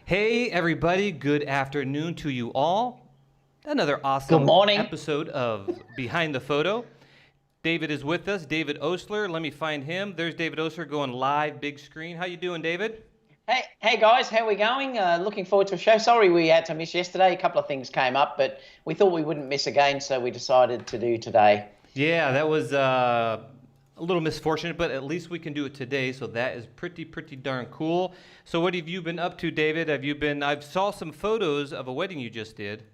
Hey, everybody. Good afternoon to you all. Another Good awesome morning. episode of Behind the Photo. David is with us, David Osler. Let me find him. There's David Osler going live, big screen. How you doing, David? Hey guys, how we going? Looking forward to a show. Sorry we had to miss yesterday. A couple of things came up, but we thought we wouldn't miss again, so we decided to do today. Yeah, that was a little misfortunate, but at least we can do it today, so that is pretty darn cool. So what have you been up to, David? I saw some photos of a wedding you just did.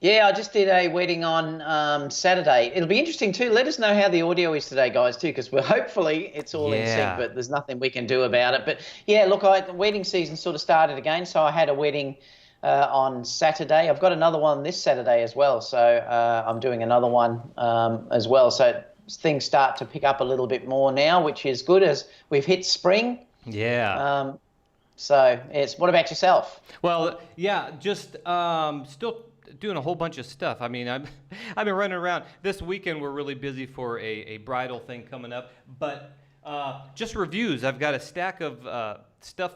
Yeah, I just did a wedding on Saturday. It'll be interesting too. Let us know how the audio is today, guys, too, because hopefully it's all in sync, Yeah. but there's nothing we can do about it. But yeah, look, the wedding season sort of started again, so I had a wedding on Saturday. I've got another one this Saturday as well, so I'm doing another one as well. So things start to pick up a little bit more now, which is good as we've hit spring. Yeah. So it's. What about yourself? Well, yeah, just still doing a whole bunch of stuff. I mean, I've been running around. This weekend we're really busy for a bridal thing coming up, but just reviews. I've got a stack of stuff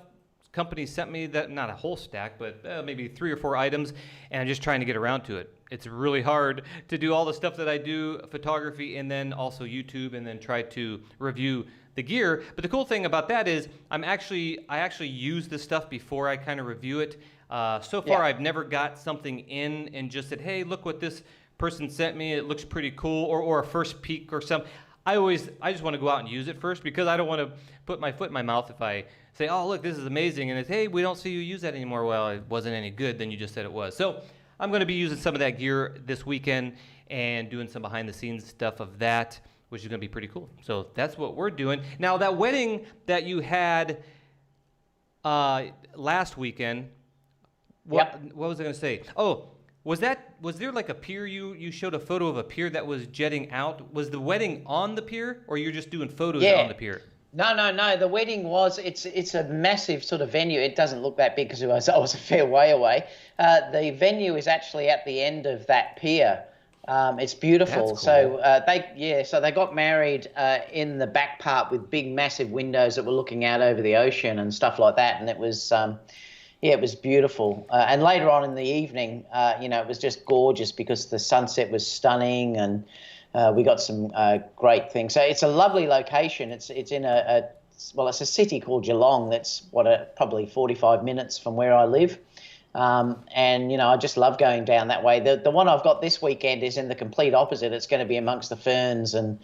companies sent me, that not a whole stack, but maybe 3 or 4 items, and I'm just trying to get around to it. It's really hard to do all the stuff that I do, photography, and then also YouTube, and then try to review the gear. But the cool thing about that is I actually use this stuff before I kind of review it. So far, Yeah. I've never got something in and just said, hey, look what this person sent me. It looks pretty cool, or a first peek or something. I just want to go out and use it first, because I don't want to put my foot in my mouth if I say, oh, look, this is amazing, and it's, hey, we don't see you use that anymore. Well, it wasn't any good, then you just said it was. So I'm going to be using some of that gear this weekend and doing some behind the scenes stuff of that, which is going to be pretty cool. So that's what we're doing. Now, that wedding that you had last weekend, what was I going to say? Oh, was there like a pier? You showed a photo of a pier that was jetting out. Was the wedding on the pier, or you're just doing photos on the pier? No. The wedding was. It's a massive sort of venue. It doesn't look that big because I was a fair way away. The venue is actually at the end of that pier. It's beautiful. That's cool. So they got married in the back part with big, massive windows that were looking out over the ocean and stuff like that, and it was. Yeah, it was beautiful. And later on in the evening, it was just gorgeous because the sunset was stunning, and we got some great things. So it's a lovely location. It's in it's a city called Geelong. That's probably 45 minutes from where I live. And I just love going down that way. The one I've got this weekend is in the complete opposite. It's going to be amongst the ferns and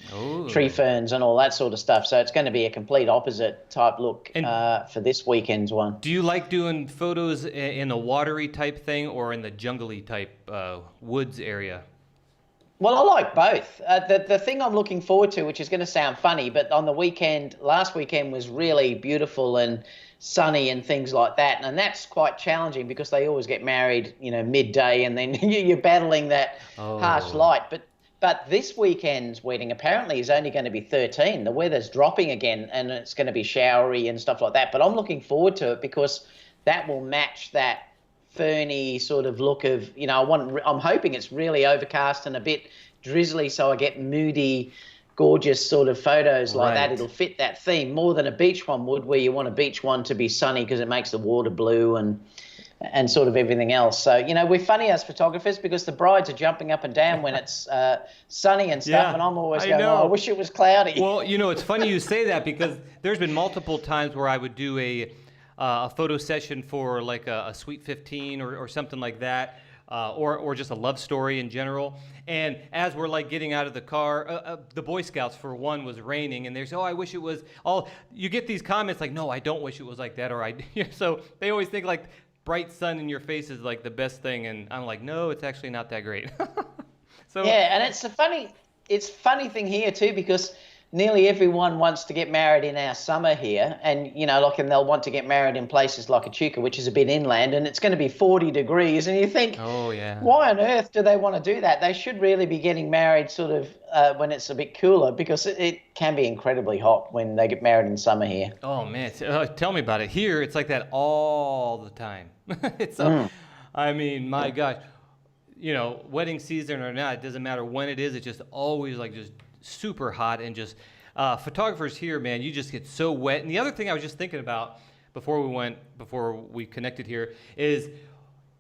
tree ferns and all that sort of stuff. So it's going to be a complete opposite type look for this weekend's one. Do you like doing photos in a watery type thing or in the jungly type woods area? Well, I like both. The thing I'm looking forward to, which is going to sound funny, but on the last weekend was really beautiful and sunny and things like that. And that's quite challenging because they always get married, midday, and then you're battling that harsh light. But this weekend's wedding apparently is only going to be 13. The weather's dropping again, and it's going to be showery and stuff like that. But I'm looking forward to it because that will match that ferny sort of look of, I'm hoping it's really overcast and a bit drizzly, so I get moody, gorgeous sort of photos like that. It'll fit that theme more than a beach one would, where you want a beach one to be sunny because it makes the water blue and sort of everything else. So, we're funny as photographers because the brides are jumping up and down when it's sunny and stuff, and I'm always going, I wish it was cloudy. Well, it's funny you say that because there's been multiple times where I would do a photo session for like a Sweet 15 or something like that, or just a love story in general. And as we're like getting out of the car, the Boy Scouts for one was raining, and they say, "Oh, I wish it was all." You get these comments like, "No, I don't wish it was like that," or So they always think like bright sun in your face is like the best thing, and I'm like, no, it's actually not that great. So yeah, and it's a funny thing here too, because nearly everyone wants to get married in our summer here, and and they'll want to get married in places like Echuca, which is a bit inland, and it's going to be 40 degrees, and you think, oh yeah, why on earth do they want to do that? They should really be getting married sort of when it's a bit cooler, because it can be incredibly hot when they get married in summer here. Oh man, tell me about it. Here, it's like that all the time. I mean, my gosh, wedding season or not, it doesn't matter when it is. It's just always like just super hot, and just photographers here, man, you just get so wet. And the other thing I was just thinking about, before we connected here is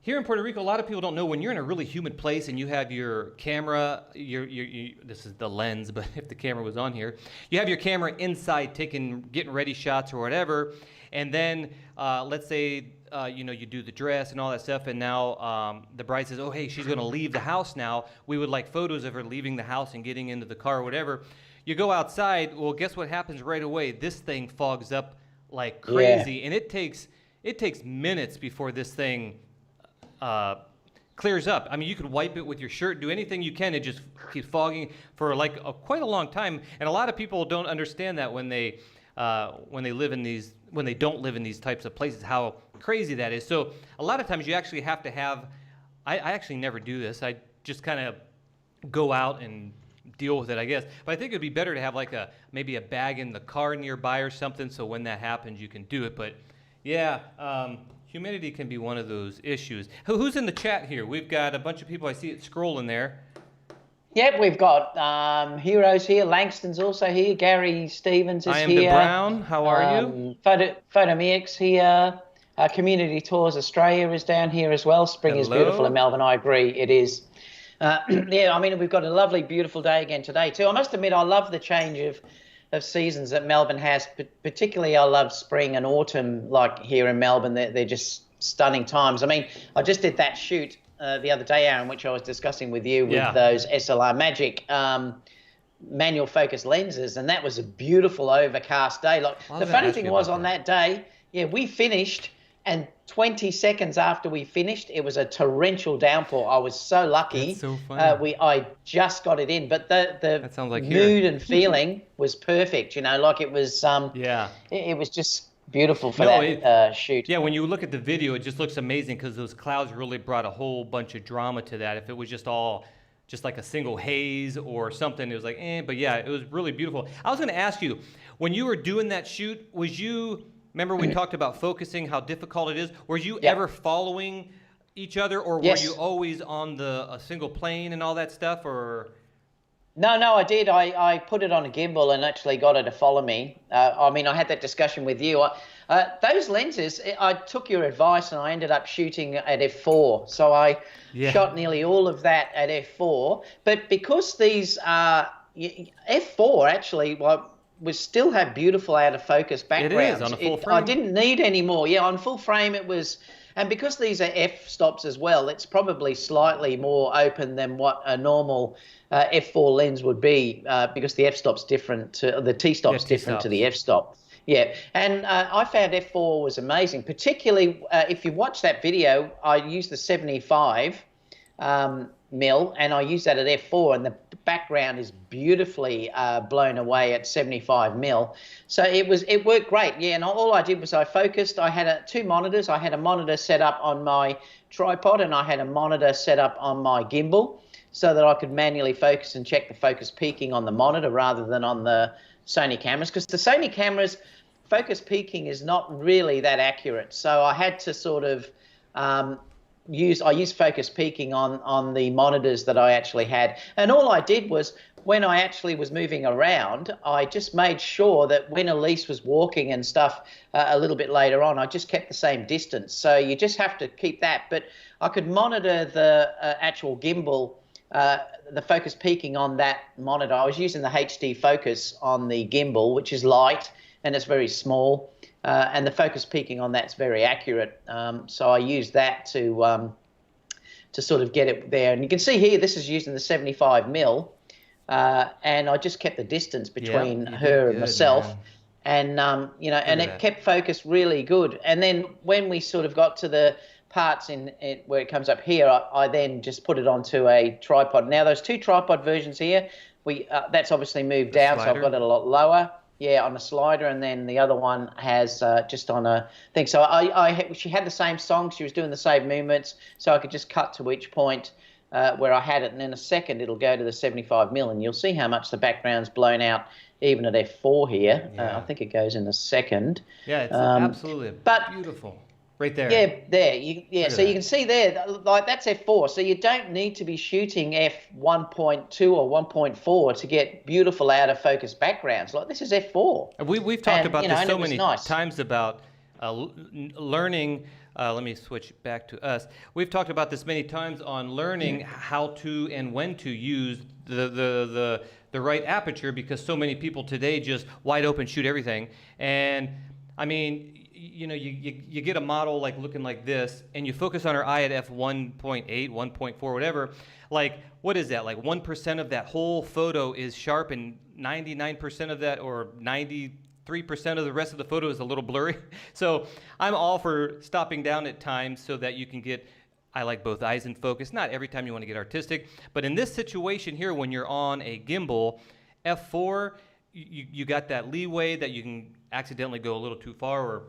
here in Puerto Rico, a lot of people don't know when you're in a really humid place and you have your camera, this is the lens, but if the camera was on here, you have your camera inside getting ready shots or whatever, and then let's say you do the dress and all that stuff, and now the bride says, oh, hey, she's going to leave the house now. We would like photos of her leaving the house and getting into the car or whatever. You go outside, well, guess what happens right away? This thing fogs up like crazy, and it takes minutes before this thing clears up. I mean, you could wipe it with your shirt, do anything you can, it just keeps fogging for like quite a long time. And a lot of people don't understand that when they don't live in these types of places, how crazy that is. So a lot of times you actually have to have. I actually never do this. I just kind of go out and deal with it, I guess. But I think it'd be better to have like maybe a bag in the car nearby or something, so when that happens, you can do it. But yeah, humidity can be one of those issues. Who's in the chat here? We've got a bunch of people. I see it scrolling there. Yep, we've got Heroes here. Langston's also here. Gary Stevens is here. I am the Brown. How are you? Photomix here. Community Tours Australia is down here as well. Spring is beautiful in Melbourne. I agree, it is. Yeah, I mean, we've got a lovely, beautiful day again today too. I must admit, I love the change of seasons that Melbourne has. Particularly, I love spring and autumn, like here in Melbourne. They're just stunning times. I mean, I just did that shoot the other day, Aaron, which I was discussing with you with those SLR Magic manual focus lenses, and that was a beautiful overcast day. Like the funny thing was on that day, we finished. And 20 seconds after we finished, it was a torrential downpour. I was so lucky. That's so funny. I just got it in, but the like mood and feeling was perfect. Like it was. It was just beautiful for that shoot. Yeah, when you look at the video, it just looks amazing because those clouds really brought a whole bunch of drama to that. If it was just like a single haze or something, it was like, but yeah, it was really beautiful. I was going to ask you, when you were doing that shoot, remember we talked about focusing, how difficult it is. Were you ever following each other, or were you always on a single plane and all that stuff? Or No, I did. I put it on a gimbal and actually got her to follow me. I mean, I had that discussion with you. Those lenses, I took your advice and I ended up shooting at f4. So I shot nearly all of that at f4. But because these are f4 actually, we still have beautiful out of focus backgrounds. It is on a full frame. I didn't need any more. Yeah, on full frame it was, and because these are f-stops as well, it's probably slightly more open than what a normal f4 lens would be, because the f-stop's different to the t-stop's different to the f-stop. Yeah, and I found f4 was amazing, particularly if you watch that video. I used the 75 mil, and I use that at f4, and the background is beautifully blown away at 75 mil. So it worked great. Yeah, and all I did was I focused. I had two monitors. I had a monitor set up on my tripod, and I had a monitor set up on my gimbal, so that I could manually focus and check the focus peaking on the monitor rather than on the Sony cameras, because the Sony cameras focus peaking is not really that accurate. So I had to sort of use focus peaking on the monitors that I actually had. And all I did was, when I actually was moving around, I just made sure that when Elise was walking and stuff a little bit later on, I just kept the same distance. So you just have to keep that. But I could monitor the actual gimbal, the focus peaking on that monitor. I was using the HD focus on the gimbal, which is light and it's very small. And the focus peaking on that's very accurate. So I used that to sort of get it there. And you can see here, this is using the 75 mil. And I just kept the distance between her and myself. Man. And, and it kept focus really good. And then when we sort of got to the parts where it comes up here, I then just put it onto a tripod. Now, those two tripod versions here, that's obviously moved down, so I've got it a lot lower. Yeah, on a slider, and then the other one has just on a thing. So she had the same song, she was doing the same movements, so I could just cut to each point where I had it, and in a second it'll go to the 75 mil, and you'll see how much the background's blown out even at f4 here. I think it goes in a second. Yeah, it's absolutely beautiful. Right there. Yeah, there. So you can see there, like that's f4. So you don't need to be shooting f1.2 or 1.4 to get beautiful out of focus backgrounds. Like this is f4. We've talked about this so many times about learning. Let me switch back to us. We've talked about this many times on learning how to and when to use the right aperture, because so many people today just wide open shoot everything. And I mean, you know, you get a model like looking like this, and you focus on her eye at f1.8, 1.4, whatever. Like, what is that? Like 1% of that whole photo is sharp, and 99% of that, or 93% of the rest of the photo is a little blurry. So I'm all for stopping down at times so that you can get, I like both eyes in focus. Not every time you want to get artistic, but in this situation here, when you're on a gimbal, f4, you got that leeway that you can accidentally go a little too far, or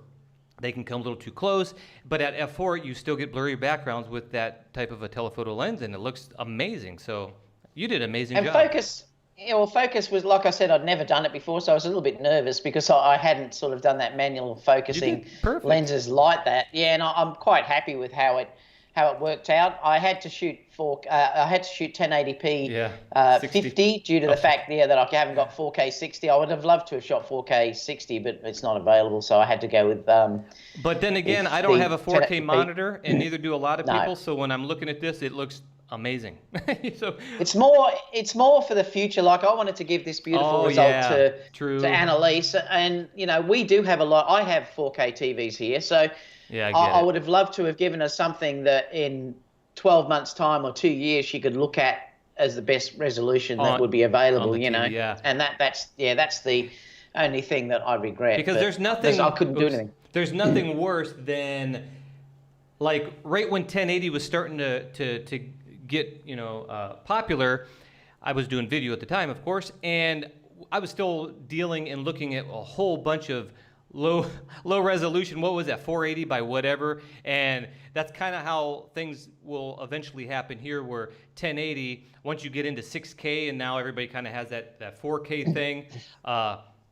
they can come a little too close. But at f4, you still get blurry backgrounds with that type of a telephoto lens, and it looks amazing. So you did an amazing job. And focus. Yeah, well, focus was, like I said, I'd never done it before, so I was a little bit nervous because I hadn't sort of done that manual focusing lenses like that. Yeah, and I'm quite happy with how it worked out. I had to shoot 1080p 50 due to the fact that I haven't got 4K 60. I would have loved to have shot 4K 60, but it's not available, so I had to go with. But then again, I don't have a 4K monitor, and neither do a lot of people. So when I'm looking at this, it looks amazing. So it's more for the future. Like, I wanted to give this beautiful result to Annalise, and you know, we do have a lot. I have 4K TVs here, so I would have loved to have given her something that in 12 months time or 2 years she could look at as the best resolution that would be available, you know. And that's the only thing that I regret, because there's nothing, I couldn't do anything. There's nothing worse than, like, right when 1080 was starting to get, you know, popular. I was doing video at the time, of course, and I was still dealing and looking at a whole bunch of low resolution. What was that, 480 by whatever? And that's kind of how things will eventually happen here, where 1080, once you get into 6K, and now everybody kind of has that 4K thing,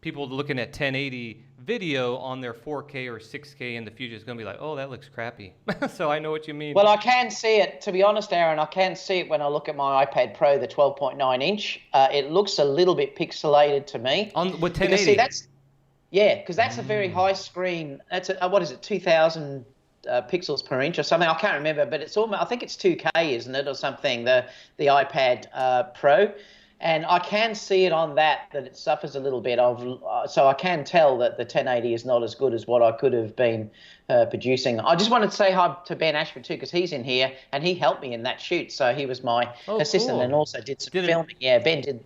people looking at 1080 video on their 4K or 6K in the future is going to be like, oh, that looks crappy. So I know what you mean. Well, I can see it, to be honest, Aaron. I can see it when I look at my iPad Pro, the 12.9 inch. It looks a little bit pixelated to me. With 1080? Because that's a very high screen. That's what is it, 2,000 pixels per inch or something? I can't remember, but it's almost, I think it's 2K, isn't it, or something? The iPad Pro. And I can see it on that it suffers a little bit of, so I can tell that the 1080 is not as good as what I could have been producing. I just wanted to say hi to Ben Ashford too, because he's in here and he helped me in that shoot. So he was my assistant and also did some filming. Yeah, Ben did.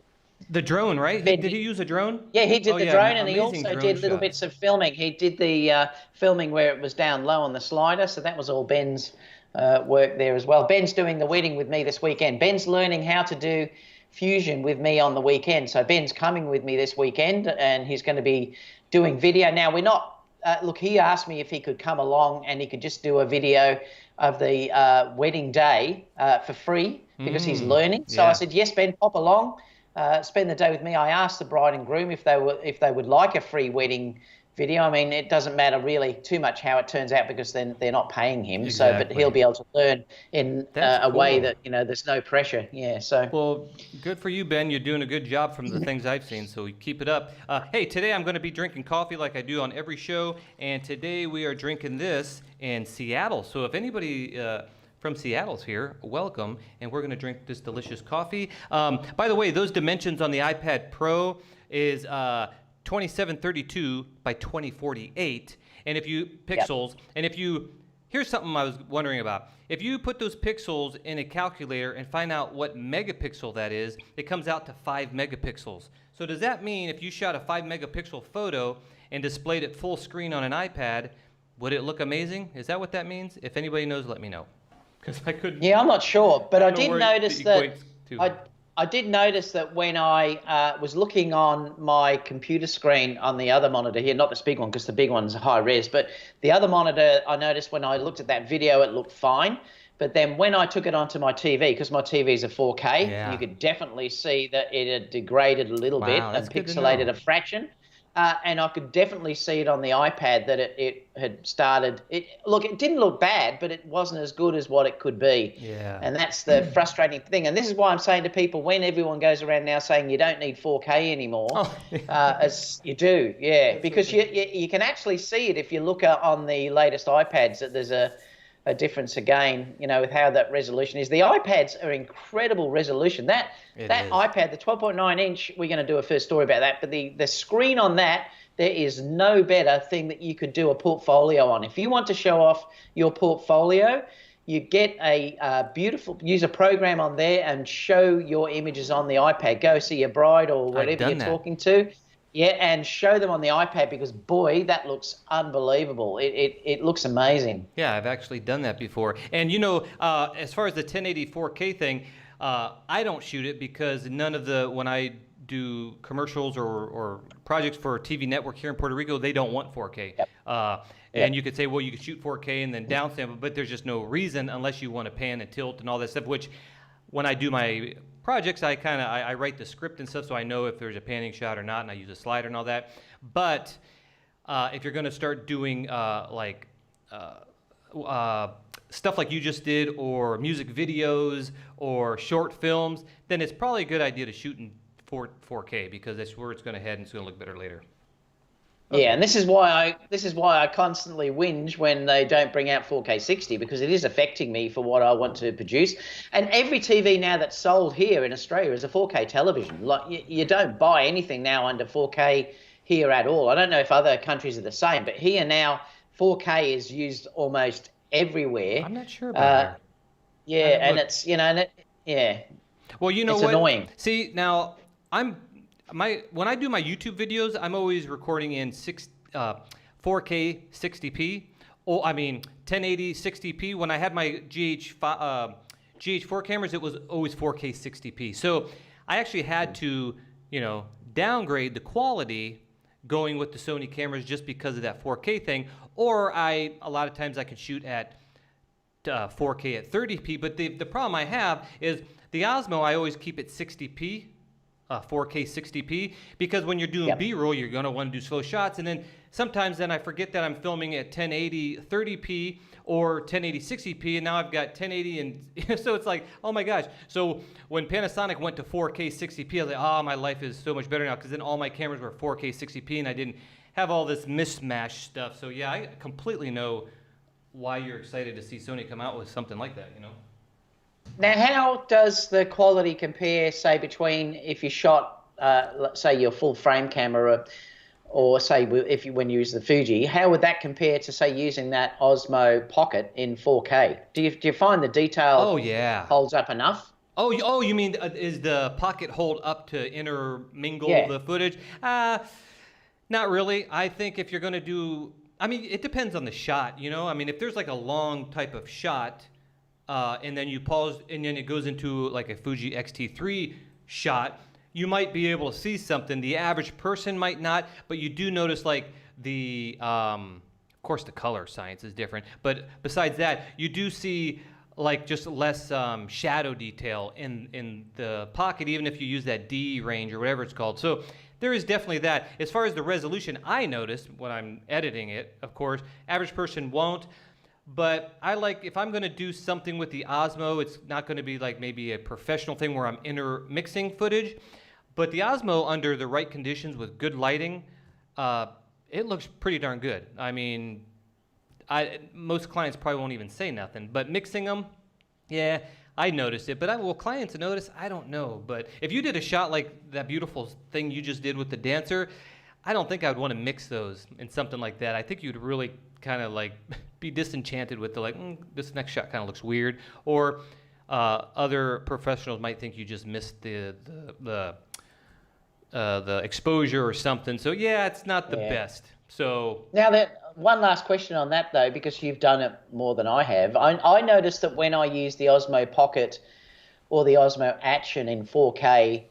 The drone, right? Did he use a drone? Yeah, he did the drone, and he also did little bits of filming. He did the filming where it was down low on the slider, so that was all Ben's work there as well. Ben's doing the wedding with me this weekend. Ben's learning how to do Fusion with me on the weekend. So Ben's coming with me this weekend, and he's going to be doing video. Now, we're not, look, he asked me if he could come along and he could just do a video of the wedding day for free because he's learning. So I said, yes, Ben, pop along, spend the day with me. I asked the bride and groom if they would like a free wedding video. I mean, it doesn't matter really too much how it turns out because then they're not paying him. Exactly. So, but he'll be able to learn in a way that, you know, there's no pressure. Yeah. So. Well, good for you, Ben. You're doing a good job from the things I've seen. So keep it up. Hey, today I'm going to be drinking coffee like I do on every show, and today we are drinking this in Seattle. So if anybody from Seattle's here, welcome, and we're going to drink this delicious coffee. By the way, those dimensions on the iPad Pro is 2732 by 2048, and if you pixels, and if you, here's something I was wondering about. If you put those pixels in a calculator and find out what megapixel that is, it comes out to 5 megapixels. So does that mean if you shot a 5 megapixel photo and displayed it full screen on an iPad, would it look amazing? Is that what that means? If anybody knows, let me know. Because I couldn't. Yeah, I'm not sure, but I did notice that. I did notice that when I was looking on my computer screen on the other monitor here, not this big one because the big one's high res, but the other monitor, I noticed when I looked at that video, it looked fine. But then when I took it onto my TV, because my TV is a 4K, you could definitely see that it had degraded a little bit and pixelated a fraction. and I could definitely see it on the iPad that it had started. Look, it didn't look bad, but it wasn't as good as what it could be. Yeah. And that's the frustrating thing. And this is why I'm saying to people, when everyone goes around now saying you don't need 4K anymore, Oh, as you do, because you can actually see it if you look on the latest iPads that there's a difference again, with how that resolution is. The iPads are incredible resolution. That iPad, the 12.9 inch, we're going to do a first story about that, but the screen on that, there is no better thing that you could do a portfolio on. If you want to show off your portfolio, you get use a program on there and show your images on the iPad. Go see your bride or whatever you're talking to. Yeah, and show them on the iPad because, boy, that looks unbelievable. It looks amazing. Yeah, I've actually done that before. And, as far as the 1080 4K thing, I don't shoot it because when I do commercials or projects for a TV network here in Puerto Rico, they don't want 4K. Yep. And you could say, well, you could shoot 4K and then downsample, but there's just no reason unless you want to pan and tilt and all that stuff, which when I do my projects, I write the script and stuff so I know if there's a panning shot or not, and I use a slider and all that. But if you're going to start doing stuff like you just did, or music videos or short films, then it's probably a good idea to shoot in 4K because that's where it's going to head and it's going to look better later. Okay. Yeah, and this is why I constantly whinge when they don't bring out 4K 60 because it is affecting me for what I want to produce. And every TV now that's sold here in Australia is a 4K television. Like you don't buy anything now under 4K here at all. I don't know if other countries are the same, but here now 4K is used almost everywhere. I'm not sure about that. Yeah, and it's yeah. Well, you know it's what? Annoying. See, now when I do my YouTube videos, I'm always recording in 4K 60p. 1080 60p. When I had my GH4 cameras, it was always 4K 60p. So I actually had to, downgrade the quality going with the Sony cameras just because of that 4K thing. Or a lot of times I could shoot at 4K at 30p. But the problem I have is the Osmo, I always keep it 60p. 4K 60p, because when you're doing B-roll, you're going to want to do slow shots, and then sometimes I forget that I'm filming at 1080 30p or 1080 60p, and now I've got 1080, and so it's like, oh my gosh. So when Panasonic went to 4K 60p, I was like, oh, my life is so much better now, because then all my cameras were 4K 60p, and I didn't have all this mismatch stuff. So yeah, I completely know why you're excited to see Sony come out with something like that, Now, how does the quality compare, say, between if you shot, say, your full frame camera, or say when you use the Fuji, how would that compare to, say, using that Osmo Pocket in 4K? Do you find the detail holds up enough? Oh, you mean is the Pocket hold up to intermingle the footage? Not really. I think if you're going to do, it depends on the shot, if there's like a long type of shot, and then you pause, and then it goes into like a Fuji X-T3 shot, you might be able to see something. The average person might not, but you do notice like of course the color science is different, but besides that, you do see like just less shadow detail in the Pocket, even if you use that D range or whatever it's called. So there is definitely that. As far as the resolution, I noticed when I'm editing it, of course, average person won't. But I like, if I'm going to do something with the Osmo, it's not going to be like maybe a professional thing where I'm intermixing footage. But the Osmo, under the right conditions with good lighting, it looks pretty darn good. Most clients probably won't even say nothing. But mixing them, yeah, I noticed it. But will clients notice? I don't know. But if you did a shot like that beautiful thing you just did with the dancer, I don't think I would want to mix those in something like that. I think you'd really kind of like be disenchanted with this next shot kind of looks weird, or other professionals might think you just missed the exposure or something. So yeah, it's not the best. So now one last question on that though, because you've done it more than I have. I noticed that when I use the Osmo Pocket or the Osmo Action in 4K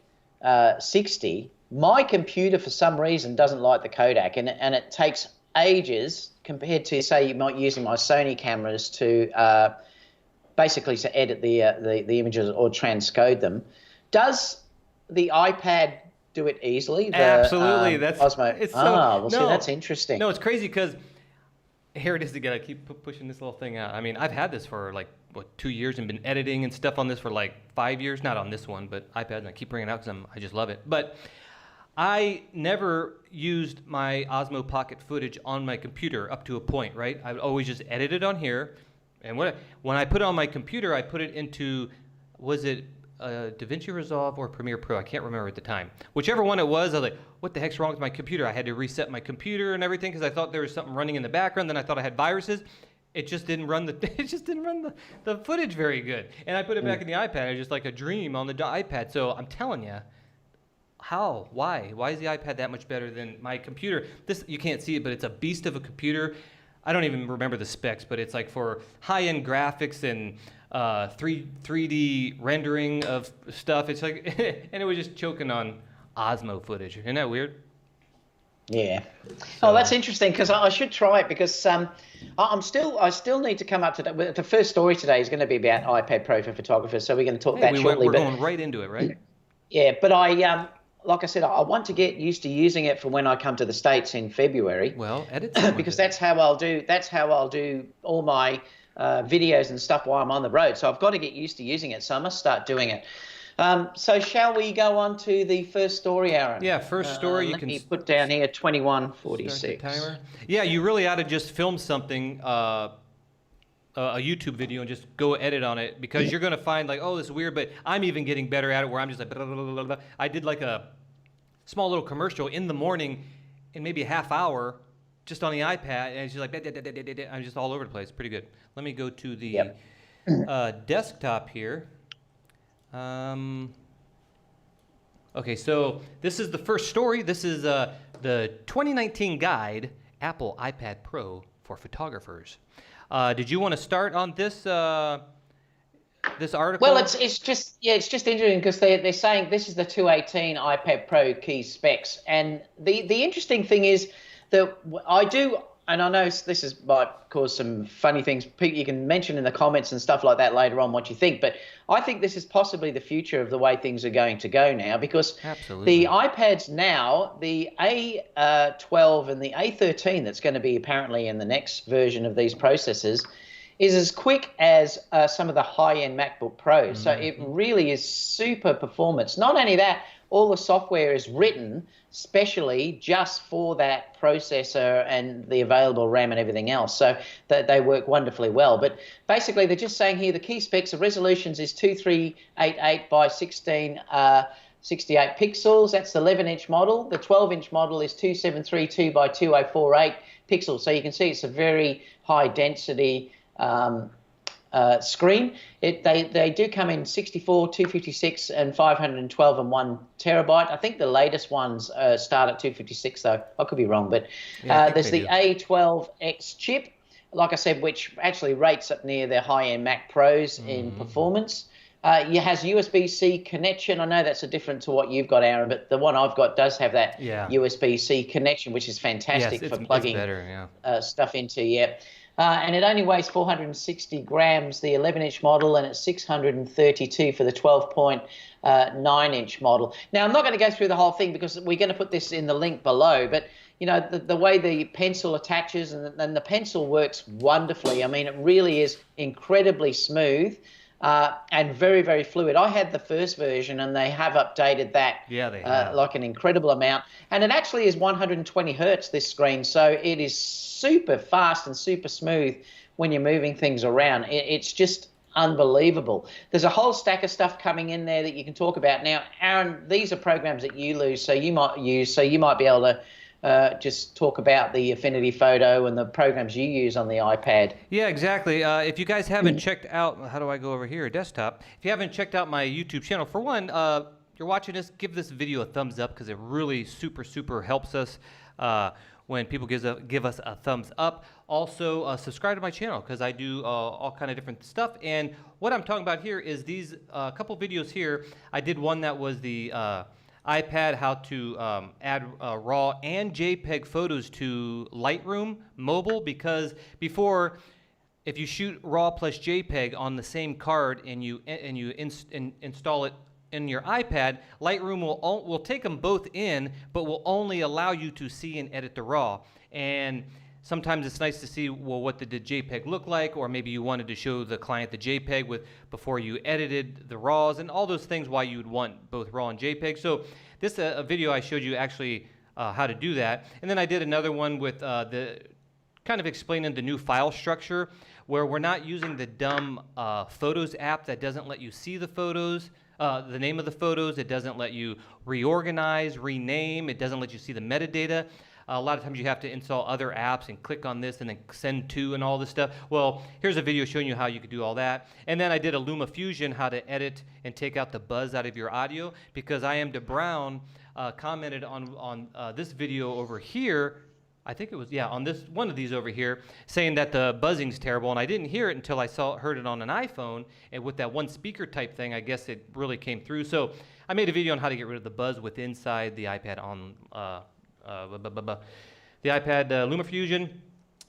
60, my computer for some reason doesn't like the Kodak, and it takes ages compared to, say, you might using my Sony cameras to basically to edit the images or transcode them. Does the iPad do it easily? Absolutely. The That's Osmo. it's so Well, see, no, that's interesting. no, it's crazy because here it is again. I keep pushing this little thing out. I mean, I've had this for like 2 years and been editing and stuff on this for like 5 years. Not on this one, but iPad, and I keep bringing it out because I just love it. But I never used my Osmo Pocket footage on my computer up to a point, right? I would always just edit it on here, and when I put it on my computer, I put it into, was it DaVinci Resolve or Premiere Pro? I can't remember at the time. Whichever one it was, I was like, what the heck's wrong with my computer? I had to reset my computer and everything because I thought there was something running in the background. Then I thought I had viruses. It just didn't run the footage very good. And I put it back in the iPad. It was just like a dream on the iPad. So I'm telling you, how? Why? Why is the iPad that much better than my computer? This, you can't see it, but it's a beast of a computer. I don't even remember the specs, but it's like for high-end graphics and 3D rendering of stuff. It's like, and it was just choking on Osmo footage. Isn't that weird? Yeah. So, That's interesting because I should try it because I still need to come up to that. The first story today is going to be about iPad Pro for photographers, so we're going to talk that shortly. We're going right into it, right? Yeah, but like I said, I want to get used to using it for when I come to the States in February. Well, edit because that's how I'll do all my videos and stuff while I'm on the road. So I've got to get used to using it. So I must start doing it. So shall we go on to the first story, Aaron? Yeah, first story. Let me put down here 21:46. Timer. Yeah, you really ought to just film something, a YouTube video, and just go edit on it because you're going to find like, oh, this is weird, but I'm even getting better at it where I'm just like, blah, blah, blah, blah. I did like a small little commercial in the morning in maybe a half hour just on the iPad, and it's just like, I'm just all over the place. Pretty good. Let me go to the desktop here. Okay, so this is the first story. This is the 2019 guide, Apple iPad Pro for photographers. Did you want to start on this this article? Well, it's just interesting because they're saying this is the 218 iPad Pro key specs, and the interesting thing is that I do. And I know this might cause some funny things. You can mention in the comments and stuff like that later on what you think. But I think this is possibly the future of the way things are going to go now because the iPads now, the A12 and the A13 that's going to be apparently in the next version of these processors is as quick as some of the high-end MacBook Pros. So it really is super performance. Not only that, all the software is written specially just for that processor and the available RAM and everything else. So they work wonderfully well. But basically, they're just saying here the key specs of resolutions is 2388 by 1668 pixels. That's the 11-inch model. The 12-inch model is 2732 by 2048 pixels. So you can see it's a very high density screen. They do come in 64, 256, and 512 and 1 terabyte. I think the latest ones start at 256, though. I could be wrong, but there's the A12X chip, like I said, which actually rates up near the high-end Mac Pros in performance. It has USB-C connection. I know that's different to what you've got, Aaron, but the one I've got does have that USB-C connection, which is fantastic for plugging stuff into. And it only weighs 460 grams, the 11-inch model, and it's 632 for the 12.9-inch model. Now, I'm not going to go through the whole thing because we're going to put this in the link below, but you know, the way the pencil attaches and the pencil works wonderfully. I mean, it really is incredibly smooth and very, very fluid. I had the first version, and they have updated that like an incredible amount. And it actually is 120 hertz, this screen, so it is super fast and super smooth when you're moving things around. It's just unbelievable. There's a whole stack of stuff coming in there that you can talk about. Now, Aaron, these are programs that you use, so you might be able to just talk about the Affinity Photo and the programs you use on the iPad. Yeah, exactly. If you guys haven't checked out, how do I go over here? Desktop. If you haven't checked out my YouTube channel, for one, you're watching this, give this video a thumbs up because it really super helps us when people give us a thumbs up. Also, subscribe to my channel because I do all kind of different stuff. And what I'm talking about here is these couple videos here. I did one that was the iPad, how to add RAW and JPEG photos to Lightroom mobile, because before, if you shoot RAW plus JPEG on the same card and you install it in your iPad, Lightroom will take them both in, but will only allow you to see and edit the RAW. And sometimes it's nice to see, well, what did the JPEG look like, or maybe you wanted to show the client the JPEG before you edited the RAWs, and all those things why you would want both RAW and JPEG. So this a video I showed you actually how to do that. And then I did another one with the kind of explaining the new file structure, where we're not using the dumb Photos app that doesn't let you see the photos, the name of the photos. It doesn't let you reorganize, rename. It doesn't let you see the metadata. A lot of times you have to install other apps and click on this and then send to and all this stuff. Well, here's a video showing you how you could do all that. And then I did a LumaFusion, how to edit and take out the buzz out of your audio, because I Am Brown commented on this video over here. I think it was, yeah, on this one of these over here, saying that the buzzing's terrible, and I didn't hear it until I heard it on an iPhone, and with that one speaker type thing, I guess it really came through. So I made a video on how to get rid of the buzz with inside the iPad on the iPad LumaFusion,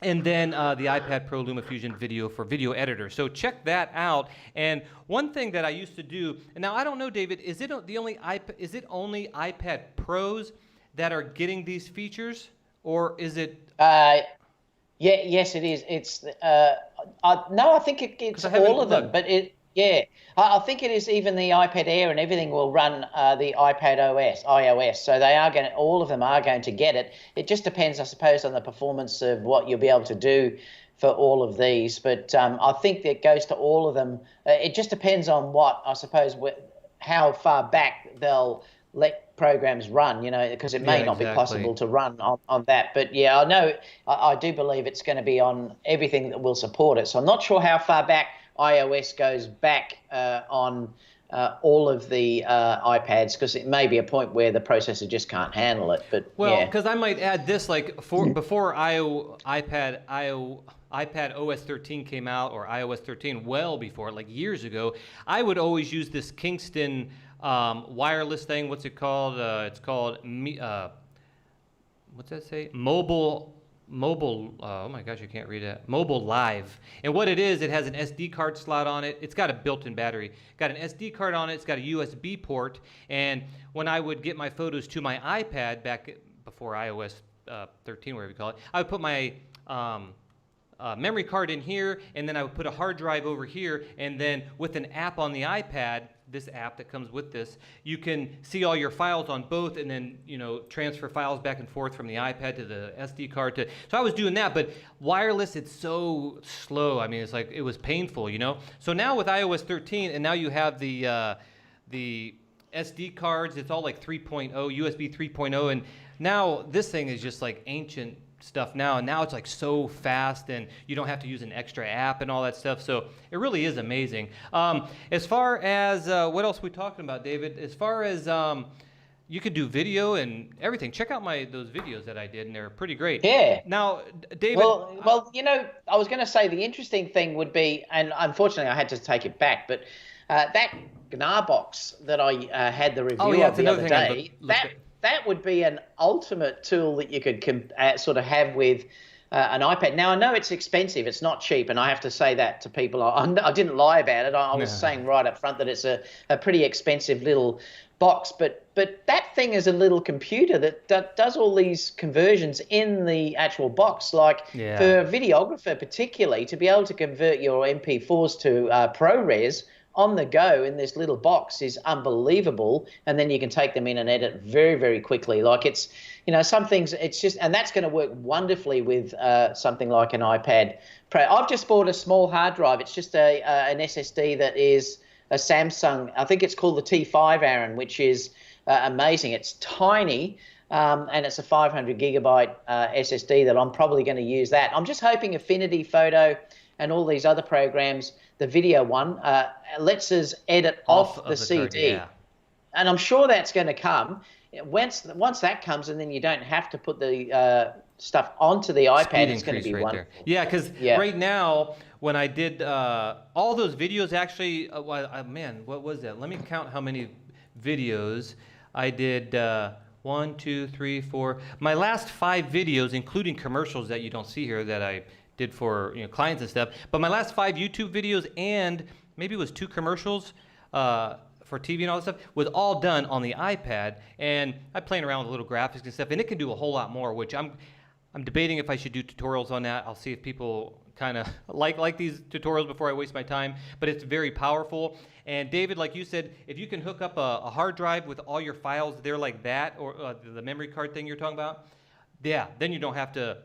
and then the iPad Pro LumaFusion video for video editor. So check that out. And one thing that I used to do, and now I don't know, David, is it only iPad Pros that are getting these features, or is it? Yes, it is. It's no, I think it's all of them, but I think it is even the iPad Air and everything will run the iPad iOS. So all of them are going to get it. It just depends, I suppose, on the performance of what you'll be able to do for all of these. But I think that goes to all of them. It just depends on how far back they'll let programs run, because it may not be possible to run on that. But yeah, I know, I do believe it's going to be on everything that will support it. So I'm not sure how far back iOS goes back on all of the iPads, because it may be a point where the processor just can't handle it. But because I might add this, like before iPad OS 13 came out, or iOS 13, well before, like years ago, I would always use this Kingston wireless thing. What's it called? It's called what's that say? Mobile. Oh my gosh, I can't read it. Mobile Live. And what it is, it has an SD card slot on it. It's got a built-in battery. Got an SD card on it. It's got a USB port. And when I would get my photos to my iPad back before iOS 13, whatever you call it, I would put my memory card in here, and then I would put a hard drive over here, and then with an app on the iPad, this app that comes with this, you can see all your files on both, and then transfer files back and forth from the iPad to the SD card. So I was doing that, but wireless, it's so slow. I mean, it's like, it was painful, So now with iOS 13, and now you have the SD cards, it's all like 3.0, USB 3.0, and now this thing is just like ancient stuff now, and now it's like so fast, and you don't have to use an extra app and all that stuff. So it really is amazing. As far as what else are we talking about, David? As far as you could do video and everything, check out those videos that I did, and they're pretty great. Yeah. Now, David. Well, I was going to say the interesting thing would be, and unfortunately I had to take it back, but that GNAR box that I had the review of the other day, that would be an ultimate tool that you could sort of have with an iPad. Now, I know it's expensive. It's not cheap, and I have to say that to people. I didn't lie about it. I was saying right up front that it's a pretty expensive little box, but that thing is a little computer that does all these conversions in the actual box. Like for a videographer particularly, to be able to convert your MP4s to ProRes on the go in this little box is unbelievable, and then you can take them in and edit very, very quickly. Like it's, some things, it's just, and that's going to work wonderfully with something like an iPad Pro. I've just bought a small hard drive. It's just an SSD that is a Samsung, I think it's called the T5, Aaron, which is amazing. It's tiny, and it's a 500 gigabyte SSD that I'm probably going to use that. I'm just hoping Affinity Photo and all these other programs, the video one, lets us edit off the CD. Card, and I'm sure that's going to come. Once that comes, and then you don't have to put the stuff onto the iPad, it's going to be wonderful. There. Yeah, because right now, when I did all those videos, actually, man, what was that? Let me count how many videos I did. 1, 2, 3, 4. My last 5 videos, including commercials that you don't see here that I did for clients and stuff, but my last 5 YouTube videos and maybe it was 2 commercials for TV and all this stuff was all done on the iPad, and I'm playing around with little graphics and stuff, and it can do a whole lot more, which I'm debating if I should do tutorials on that. I'll see if people kind of like these tutorials before I waste my time, but it's very powerful. And David, like you said, if you can hook up a hard drive with all your files there like that, or the memory card thing you're talking about, yeah, then you don't have to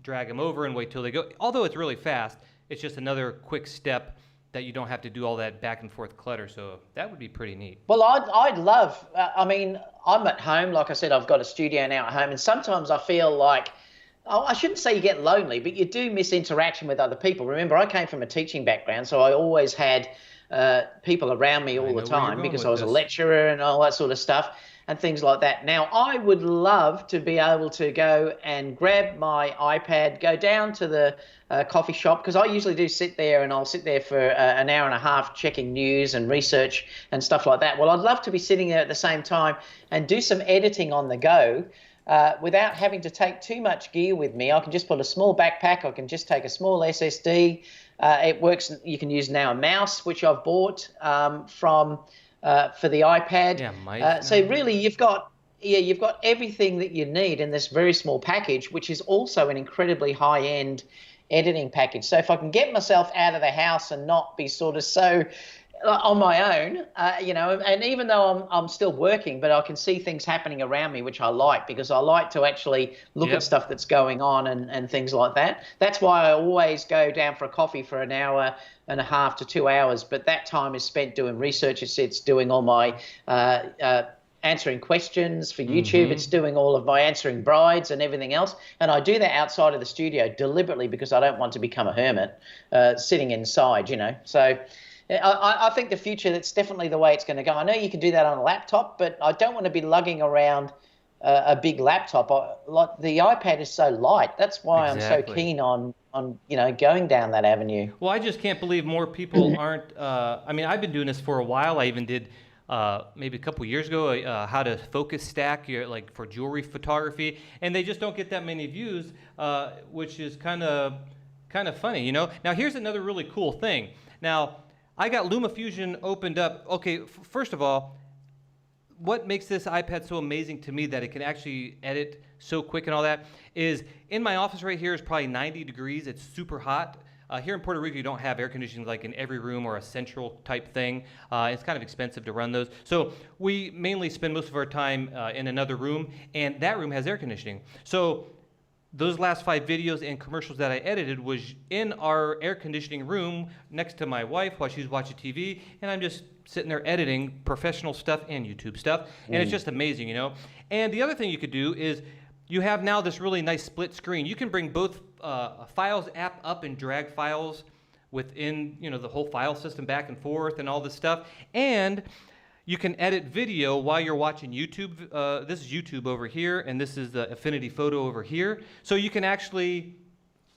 drag them over and wait till they go. Although it's really fast, it's just another quick step that you don't have to do all that back and forth clutter. So that would be pretty neat. Well, I'd love, I mean, I'm at home. Like I said, I've got a studio now at home, and sometimes I feel like, I shouldn't say you get lonely, but you do miss interaction with other people. Remember, I came from a teaching background, so I always had people around me all the time because I was a lecturer and all that sort of stuff and things like that. Now, I would love to be able to go and grab my iPad, go down to the coffee shop, because I usually do sit there, and I'll sit there for an hour and a half checking news and research and stuff like that. Well, I'd love to be sitting there at the same time and do some editing on the go without having to take too much gear with me. I can just put a small backpack. I can just take a small SSD. It works. You can use now a mouse, which I've bought for the iPad. Yeah, so really, you've got everything that you need in this very small package, which is also an incredibly high-end editing package. So if I can get myself out of the house and not be sort of so on my own, and even though I'm still working, but I can see things happening around me, which I like, because I like to actually look at stuff that's going on and things like that. That's why I always go down for a coffee for an hour and a half to 2 hours, but that time is spent doing research. It's doing all my answering questions for YouTube. It's doing all of my answering brides and everything else. And I do that outside of the studio deliberately because I don't want to become a hermit sitting inside, So I think the future, that's definitely the way it's going to go. I know you can do that on a laptop, but I don't want to be lugging around a big laptop. The iPad is so light. That's why I'm so keen on going down that avenue. Well, I just can't believe more people aren't. I've been doing this for a while. I even did maybe a couple years ago how to focus stack for jewelry photography, and they just don't get that many views, which is kind of funny, Now here's another really cool thing. Now I got LumaFusion opened up. Okay, first of all, what makes this iPad so amazing to me that it can actually edit so quick and all that is in my office right here is probably 90 degrees. It's super hot. Here in Puerto Rico, you don't have air conditioning like in every room or a central type thing. It's kind of expensive to run those. So we mainly spend most of our time in another room, and that room has air conditioning. So those last 5 videos and commercials that I edited was in our air conditioning room next to my wife while she's watching TV, and I'm just sitting there editing professional stuff and YouTube stuff, and it's just amazing, And the other thing you could do is you have now this really nice split screen. You can bring both Files app up and drag files within, the whole file system back and forth and all this stuff, and you can edit video while you're watching YouTube. This is YouTube over here, and this is the Affinity Photo over here. So you can actually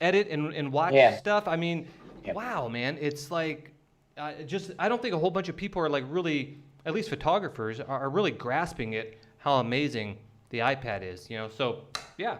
edit and watch stuff. I mean, wow, man. It's like, I don't think a whole bunch of people are really, at least photographers, are really grasping it, how amazing the iPad is, So, yeah.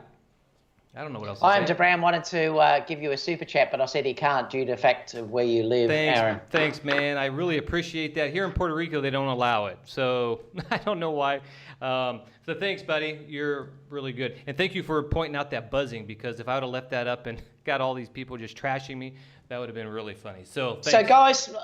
I don't know what else to say. Ian DeBrown wanted to give you a super chat, but I said he can't due to the fact of where you live, Aaron. Thanks, man. I really appreciate that. Here in Puerto Rico, they don't allow it, so I don't know why. So thanks, buddy. You're really good. And thank you for pointing out that buzzing, because if I would have left that up and got all these people just trashing me, that would have been really funny. So thanks. So, guys,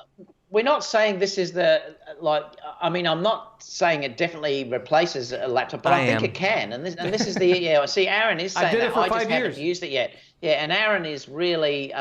we're not saying this is I'm not saying it definitely replaces a laptop, but I think it can. And this is the, I see Aaron is saying I did it for 5 just years. haven't used it yet. Yeah, and Aaron is really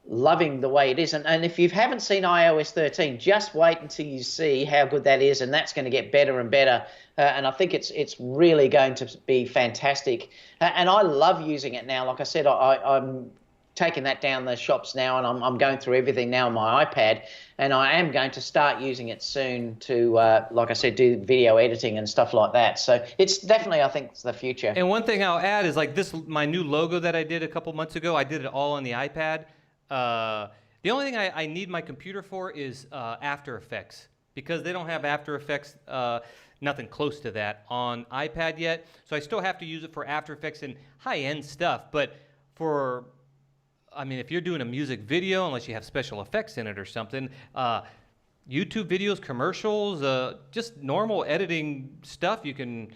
loving the way it is. And if you haven't seen iOS 13, just wait until you see how good that is, and that's going to get better and better. And I think it's really going to be fantastic. And I love using it now. Like I said, I'm taking that down the shops now, and I'm going through everything now on my iPad, and I am going to start using it soon to, like I said, do video editing and stuff like that. So it's definitely, I think, the future. And one thing I'll add is my new logo that I did a couple months ago, I did it all on the iPad. The only thing I need my computer for is After Effects, because they don't have After Effects, nothing close to that on iPad yet. So I still have to use it for After Effects and high-end stuff, but if you're doing a music video, unless you have special effects in it or something, YouTube videos, commercials, just normal editing stuff. You can,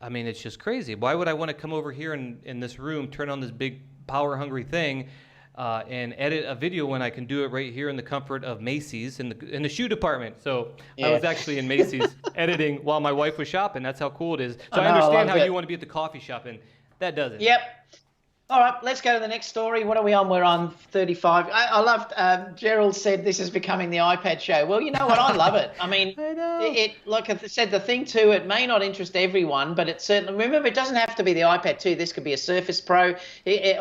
I mean, it's just crazy. Why would I want to come over here in this room, turn on this big power-hungry thing, and edit a video when I can do it right here in the comfort of Macy's in the shoe department? So I was actually in Macy's editing while my wife was shopping. That's how cool it is. So I understand how you want to be at the coffee shop, and that doesn't. Yep. All right, let's go to the next story. What are we on? We're on 35. I loved, Gerald said this is becoming the iPad show. Well, you know what? I love it. I mean, I know. Like I said, the thing too, it may not interest everyone, but it certainly, remember, it doesn't have to be the iPad too. This could be a Surface Pro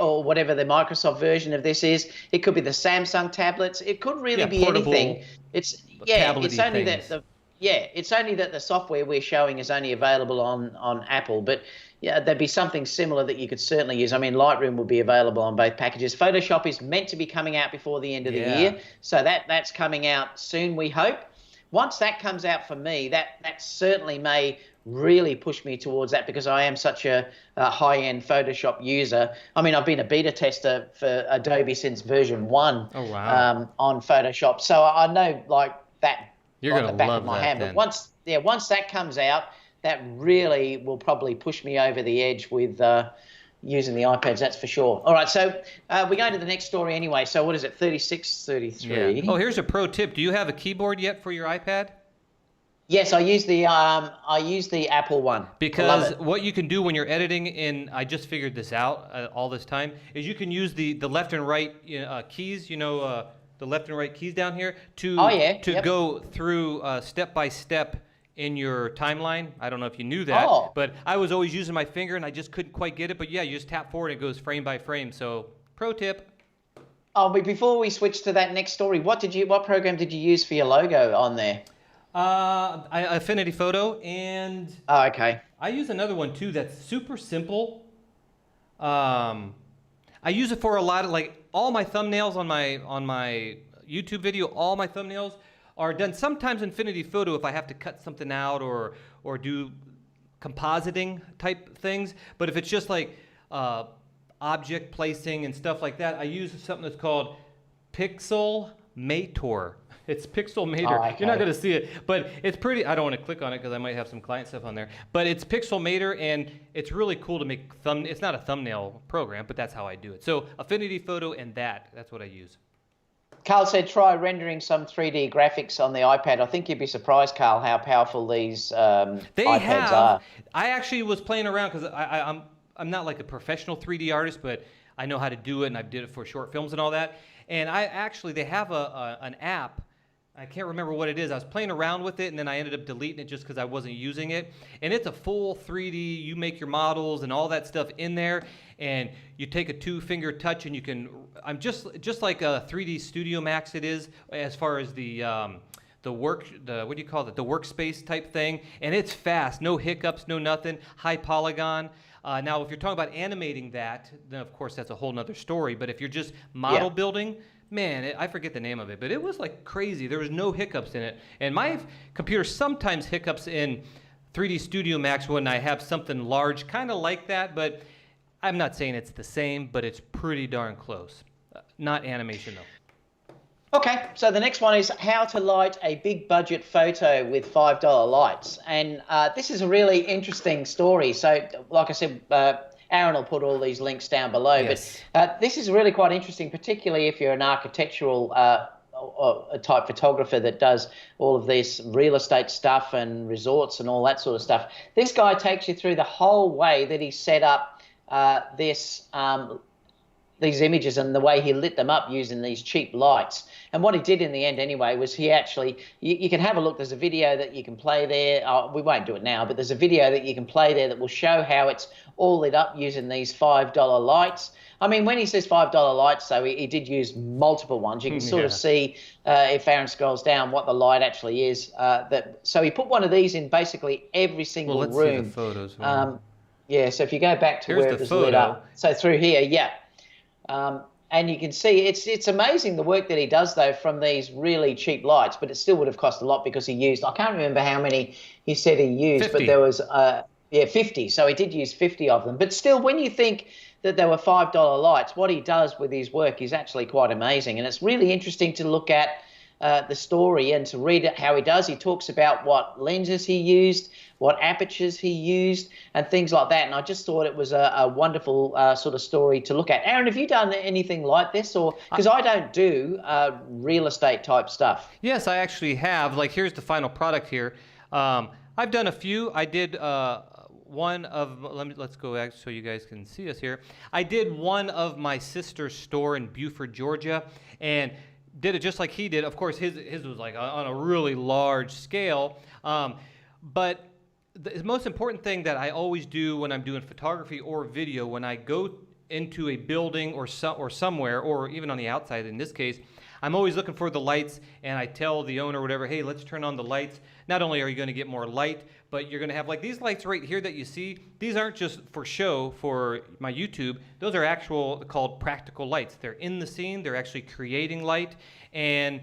or whatever the Microsoft version of this is. It could be the Samsung tablets. It could really be anything. It's only that the software we're showing is only available on Apple, but yeah, there'd be something similar that you could certainly use. I mean, Lightroom would be available on both packages. Photoshop is meant to be coming out before the end of the year, so that's coming out soon, we hope. Once that comes out for me, that certainly may really push me towards that, because I am such a high-end Photoshop user. I mean, I've been a beta tester for Adobe since version 1 on Photoshop, so I know like that. You're like gonna the back love of my that hand. then. But once that comes out, that really will probably push me over the edge with using the iPads, that's for sure. All right, so we're going to the next story anyway. So what is it, 36, 33? Yeah. Oh, here's a pro tip. Do you have a keyboard yet for your iPad? Yes, I use the Apple one. Because what you can do when you're editing I just figured this out all this time, is you can use the left and right keys, the left and right keys down here to go through step by step in your timeline. I don't know if you knew that, but I was always using my finger and I just couldn't quite get it. But yeah, you just tap forward and it goes frame by frame. So pro tip. Oh, but before we switch to that next story, what program did you use for your logo on there? Affinity Photo, and okay. I use another one too that's super simple. I use it for a lot of, like, all my thumbnails on my YouTube video, all my thumbnails are done sometimes in Infinity Photo if I have to cut something out or do compositing type things. But if it's just like object placing and stuff like that, I use something that's called Pixelmator. It's Pixelmator. Okay. You're not going to see it, but it's pretty. I don't want to click on it because I might have some client stuff on there. But it's Pixelmator, and it's really cool to make It's not a thumbnail program, but that's how I do it. So Affinity Photo and that's what I use. Carl said try rendering some 3D graphics on the iPad. I think you'd be surprised, Carl, how powerful these iPads are. I actually was playing around because I'm not like a professional 3D artist, but I know how to do it, and I did it for short films and all that. And they have an app. I can't remember what it is. I was playing around with it, and then I ended up deleting it just because I wasn't using it. And it's a full 3D. You make your models and all that stuff in there, and you take a 2-finger touch, and you can. I'm just like a 3D Studio Max. It is as far as the what do you call it? The workspace type thing, and it's fast. No hiccups, no nothing. High polygon. Now, if you're talking about animating that, then of course that's a whole nother story. But if you're just model building. Man, I forget the name of it, but it was like crazy. There was no hiccups in it. And my computer sometimes hiccups in 3D Studio Max when I have something large, kind of like that, but I'm not saying it's the same, but it's pretty darn close. Not animation, though. Okay, so the next one is how to light a big budget photo with $5 lights. And this is a really interesting story. So, like I said, Aaron will put all these links down below. Yes. But this is really quite interesting, particularly if you're an architectural type photographer that does all of this real estate stuff and resorts and all that sort of stuff. This guy takes you through the whole way that he set up these images and the way he lit them up using these cheap lights. And what he did in the end anyway was he actually, you can have a look, there's a video that you can play there. We won't do it now, but there's a video that you can play there that will show how it's all lit up using these $5 lights. I mean, when he says $5 lights, though, he did use multiple ones. You can sort of see, if Aaron scrolls down, what the light actually is. So he put one of these in basically every single room. Let's see the photos. Yeah, so if you go back to where it was lit up. So through here, and you can see it's amazing the work that he does, though, from these really cheap lights, but it still would have cost a lot because he used, I can't remember how many he said he used, 50. but there was 50. So he did use 50 of them. But still, when you think that there were $5 lights, what he does with his work is actually quite amazing. And it's really interesting to look at the story and to read it how he does. He talks about what lenses he used, what apertures he used, and things like that. And I just thought it was a wonderful sort of story to look at. Aaron, have you done anything like this? Or because I don't do real estate type stuff. Yes, I actually have. Like, here's the final product here. I've done a few. I did one of, let's go back so you guys can see us here. I did one of my sister's store in Beaufort, Georgia, and did it just like he did. Of course, his was like on a really large scale. But the most important thing that I always do when I'm doing photography or video, when I go into a building or somewhere, or even on the outside in this case, I'm always looking for the lights, and I tell the owner or whatever, hey, let's turn on the lights. Not only are you going to get more light, but you're going to have like these lights right here that you see. These aren't just for show for my YouTube. Those are actual called practical lights. They're in the scene. They're actually creating light. And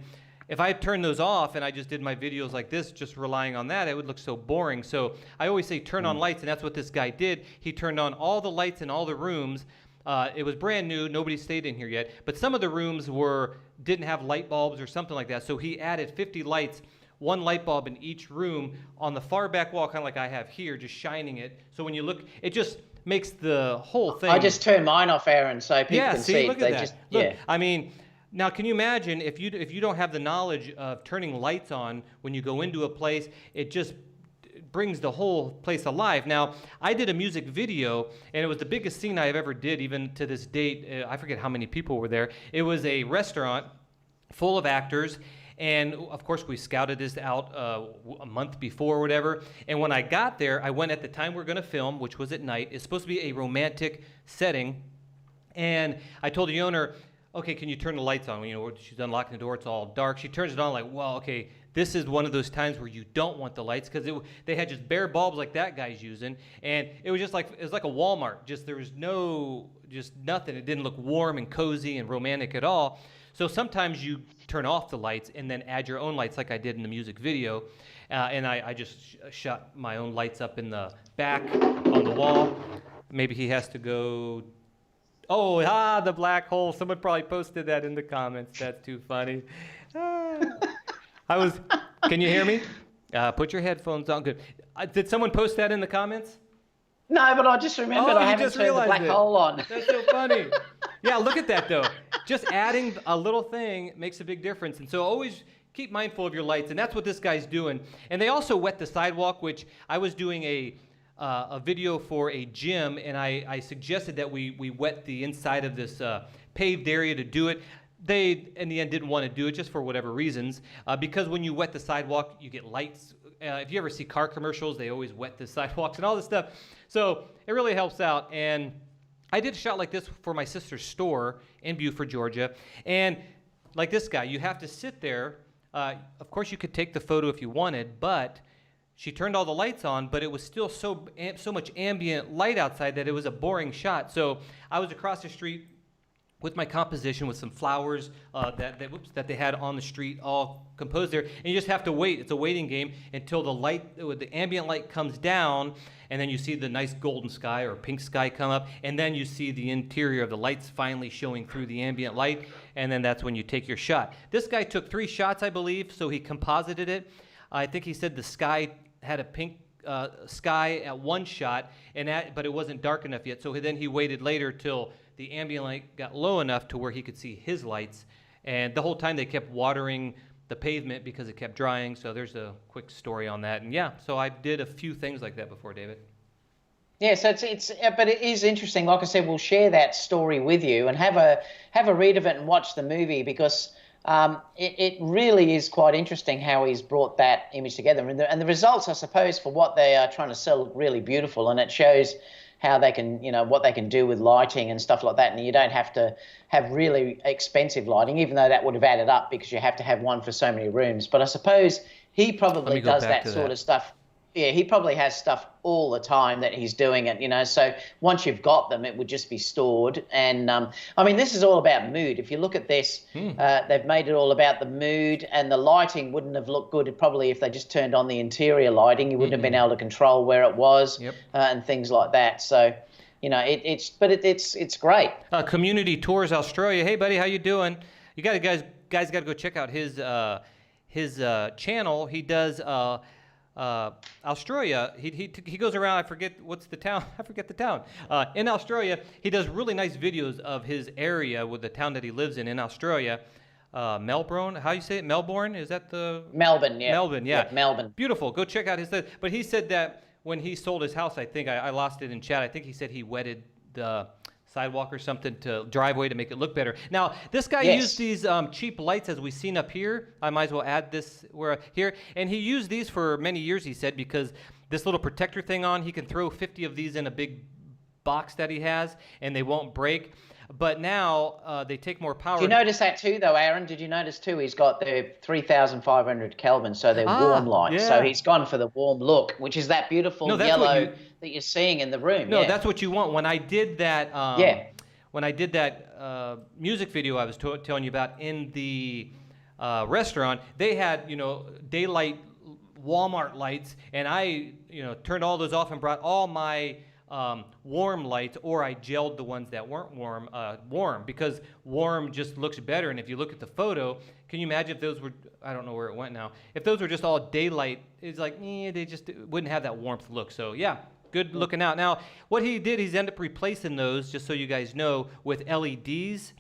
if I turned those off and I just did my videos like this, just relying on that, it would look so boring. So I always say turn on lights, and that's what this guy did. He turned on all the lights in all the rooms. It was brand new. Nobody stayed in here yet. But some of the rooms didn't have light bulbs or something like that. So he added 50 lights, one light bulb in each room on the far back wall, kind of like I have here, just shining it. So when you look, it just makes the whole thing. I just turn mine off, Aaron, so people can see. Look at that. Look, I mean, now can you imagine if you don't have the knowledge of turning lights on when you go into a place, it just brings the whole place alive. Now, I did a music video, and it was the biggest scene I have ever did, even to this date. I forget how many people were there. It was a restaurant full of actors, and of course, we scouted this out a month before or whatever. And when I got there, I went at the time we were going to film, which was at night. It's supposed to be a romantic setting, and I told the owner, okay, can you turn the lights on? You know, she's unlocking the door, it's all dark. She turns it on like, well, okay, this is one of those times where you don't want the lights, because they had just bare bulbs like that guy's using, and it was just like, it was like a Walmart. Just there was just nothing. It didn't look warm and cozy and romantic at all. So sometimes you turn off the lights and then add your own lights like I did in the music video. And I just shot my own lights up in the back on the wall. Maybe he has to go. Oh, the black hole. Someone probably posted that in the comments. That's too funny. Can you hear me? Put your headphones on. Good. Did someone post that in the comments? No, but I just remembered I haven't turned the black hole on. That's so funny. Yeah, look at that, though. Just adding a little thing makes a big difference. And so always keep mindful of your lights, and that's what this guy's doing. And they also wet the sidewalk, which I was doing a video for a gym, and I suggested that we wet the inside of this paved area to do it. They, in the end, didn't want to do it just for whatever reasons, because when you wet the sidewalk, you get lights. If you ever see car commercials, they always wet the sidewalks and all this stuff. So it really helps out. And I did a shot like this for my sister's store in Beaufort, Georgia. And like this guy, you have to sit there. Of course, you could take the photo if you wanted, but she turned all the lights on, but it was still so much ambient light outside that it was a boring shot. So I was across the street with my composition with some flowers that they had on the street all composed there. And you just have to wait. It's a waiting game until the ambient light comes down, and then you see the nice golden sky or pink sky come up, and then you see the interior of the lights finally showing through the ambient light, and then that's when you take your shot. This guy took 3 shots, I believe, so he composited it. I think he said the sky had a pink sky at one shot, but it wasn't dark enough yet. So then he waited later till the ambient light got low enough to where he could see his lights. And the whole time they kept watering the pavement because it kept drying. So there's a quick story on that. And yeah, so I did a few things like that before, David. Yeah, so but it is interesting. Like I said, we'll share that story with you and have a read of it and watch the movie, because it really is quite interesting how he's brought that image together. And the results, I suppose, for what they are trying to sell look really beautiful, and it shows how they can, what they can do with lighting and stuff like that. And you don't have to have really expensive lighting, even though that would have added up because you have to have one for so many rooms. But I suppose he probably does that sort of stuff. Yeah, he probably has stuff all the time that he's doing it, so once you've got them, it would just be stored. And I mean, this is all about mood. If you look at this, they've made it all about the mood, and the lighting wouldn't have looked good probably if they just turned on the interior lighting. You wouldn't have been able to control where it was. And things like that. So, it's great. Community Tours Australia. Hey, buddy, how you doing? You guys guys got to go check out his channel. He does Australia. He goes around. I forget what's the town. I forget the town. In Australia, he does really nice videos of his area with the town that he lives in Australia. Melbourne. How you say it? Melbourne? Is that the Melbourne? Yeah. Melbourne. Yeah. Melbourne. Beautiful. Go check out his stuff. But he said that when he sold his house, I think I lost it in chat. I think he said he wetted the sidewalk or something to driveway to make it look better. Now, this guy used these cheap lights as we've seen up here. I might as well add this here. And he used these for many years, he said, because this little protector thing on, he can throw 50 of these in a big box that he has, and they won't break. But now they take more power. Did you notice that too, though, Aaron? Did you notice too? He's got the 3,500 Kelvin, so they're warm lights. Yeah. So he's gone for the warm look, which is that beautiful yellow that you're seeing in the room. No, that's what you want. When I did that, when I did that music video I was telling you about in the restaurant, they had daylight Walmart lights, and I turned all those off and brought all my warm lights, or I gelled the ones that weren't warm because warm just looks better. And if you look at the photo, can you imagine if those were, I don't know where it went now, if those were just all daylight, it's like, they just wouldn't have that warmth look. So yeah, good looking out. Now, what he did, he's ended up replacing those, just so you guys know, with LEDs.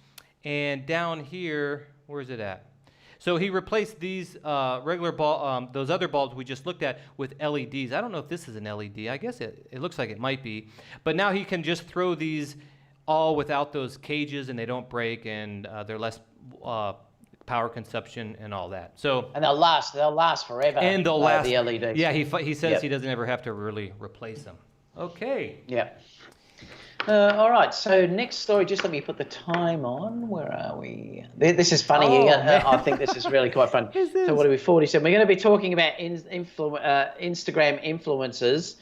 And down here, where is it at? So he replaced these regular those other bulbs we just looked at with LEDs. I don't know if this is an LED. I guess it looks like it might be. But now he can just throw these all without those cages, and they don't break, and they're less power consumption and all that. So and they'll last forever. And they'll last. The LEDs. Yeah, he says he doesn't ever have to really replace them. Okay. Yeah. All right, so next story, just let me put the time on. Where are we? This is funny. I think this is really quite fun. So what are we, 47? We're going to be talking about Instagram influencers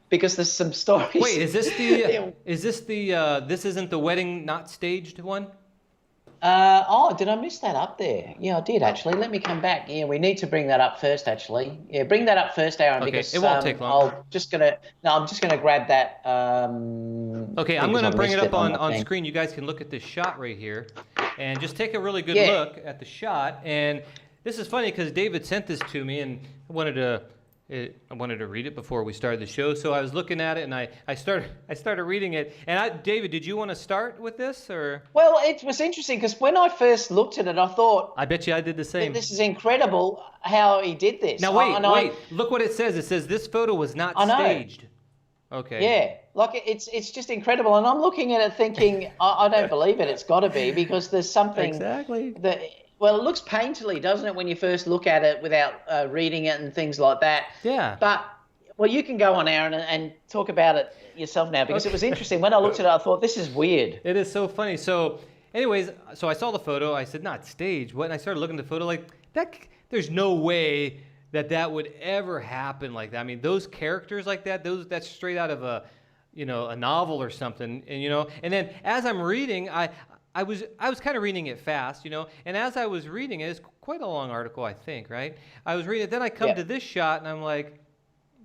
because there's some stories. Wait, is this this isn't the wedding not staged one? Did I miss that up there? Yeah, I did actually. Let me come back. Yeah, we need to bring that up first, actually. Yeah, bring that up first, Aaron, because it won't take long. I'm just gonna grab that. Okay, I'm gonna bring it up on screen. You guys can look at this shot right here, and just take a really good look at the shot. And this is funny because David sent this to me, and I wanted to read it before we started the show. So I was looking at it, and I started reading it. And David, did you want to start with this, or? Well, it was interesting because when I first looked at it, I thought, I bet you I did the same. This is incredible how he did this. Now wait, look what it says. It says this photo was not staged. Okay. Yeah, like it's just incredible, and I'm looking at it thinking, I don't believe it. It's got to be because there's something that. Well, it looks painterly, doesn't it, when you first look at it without reading it and things like that? Yeah. But, well, you can go on, Aaron, and talk about it yourself now because it was interesting. When I looked at it, I thought, this is weird. It is so funny. So, anyways, I saw the photo. I said, not staged. What? And I started looking at the photo like, there's no way that would ever happen like that. I mean, those characters like that's straight out of a novel or something. And then as I'm reading, I was kind of reading it fast, and as I was reading it, it's quite a long article, I think, right? I was reading it, then I come to this shot, and I'm like,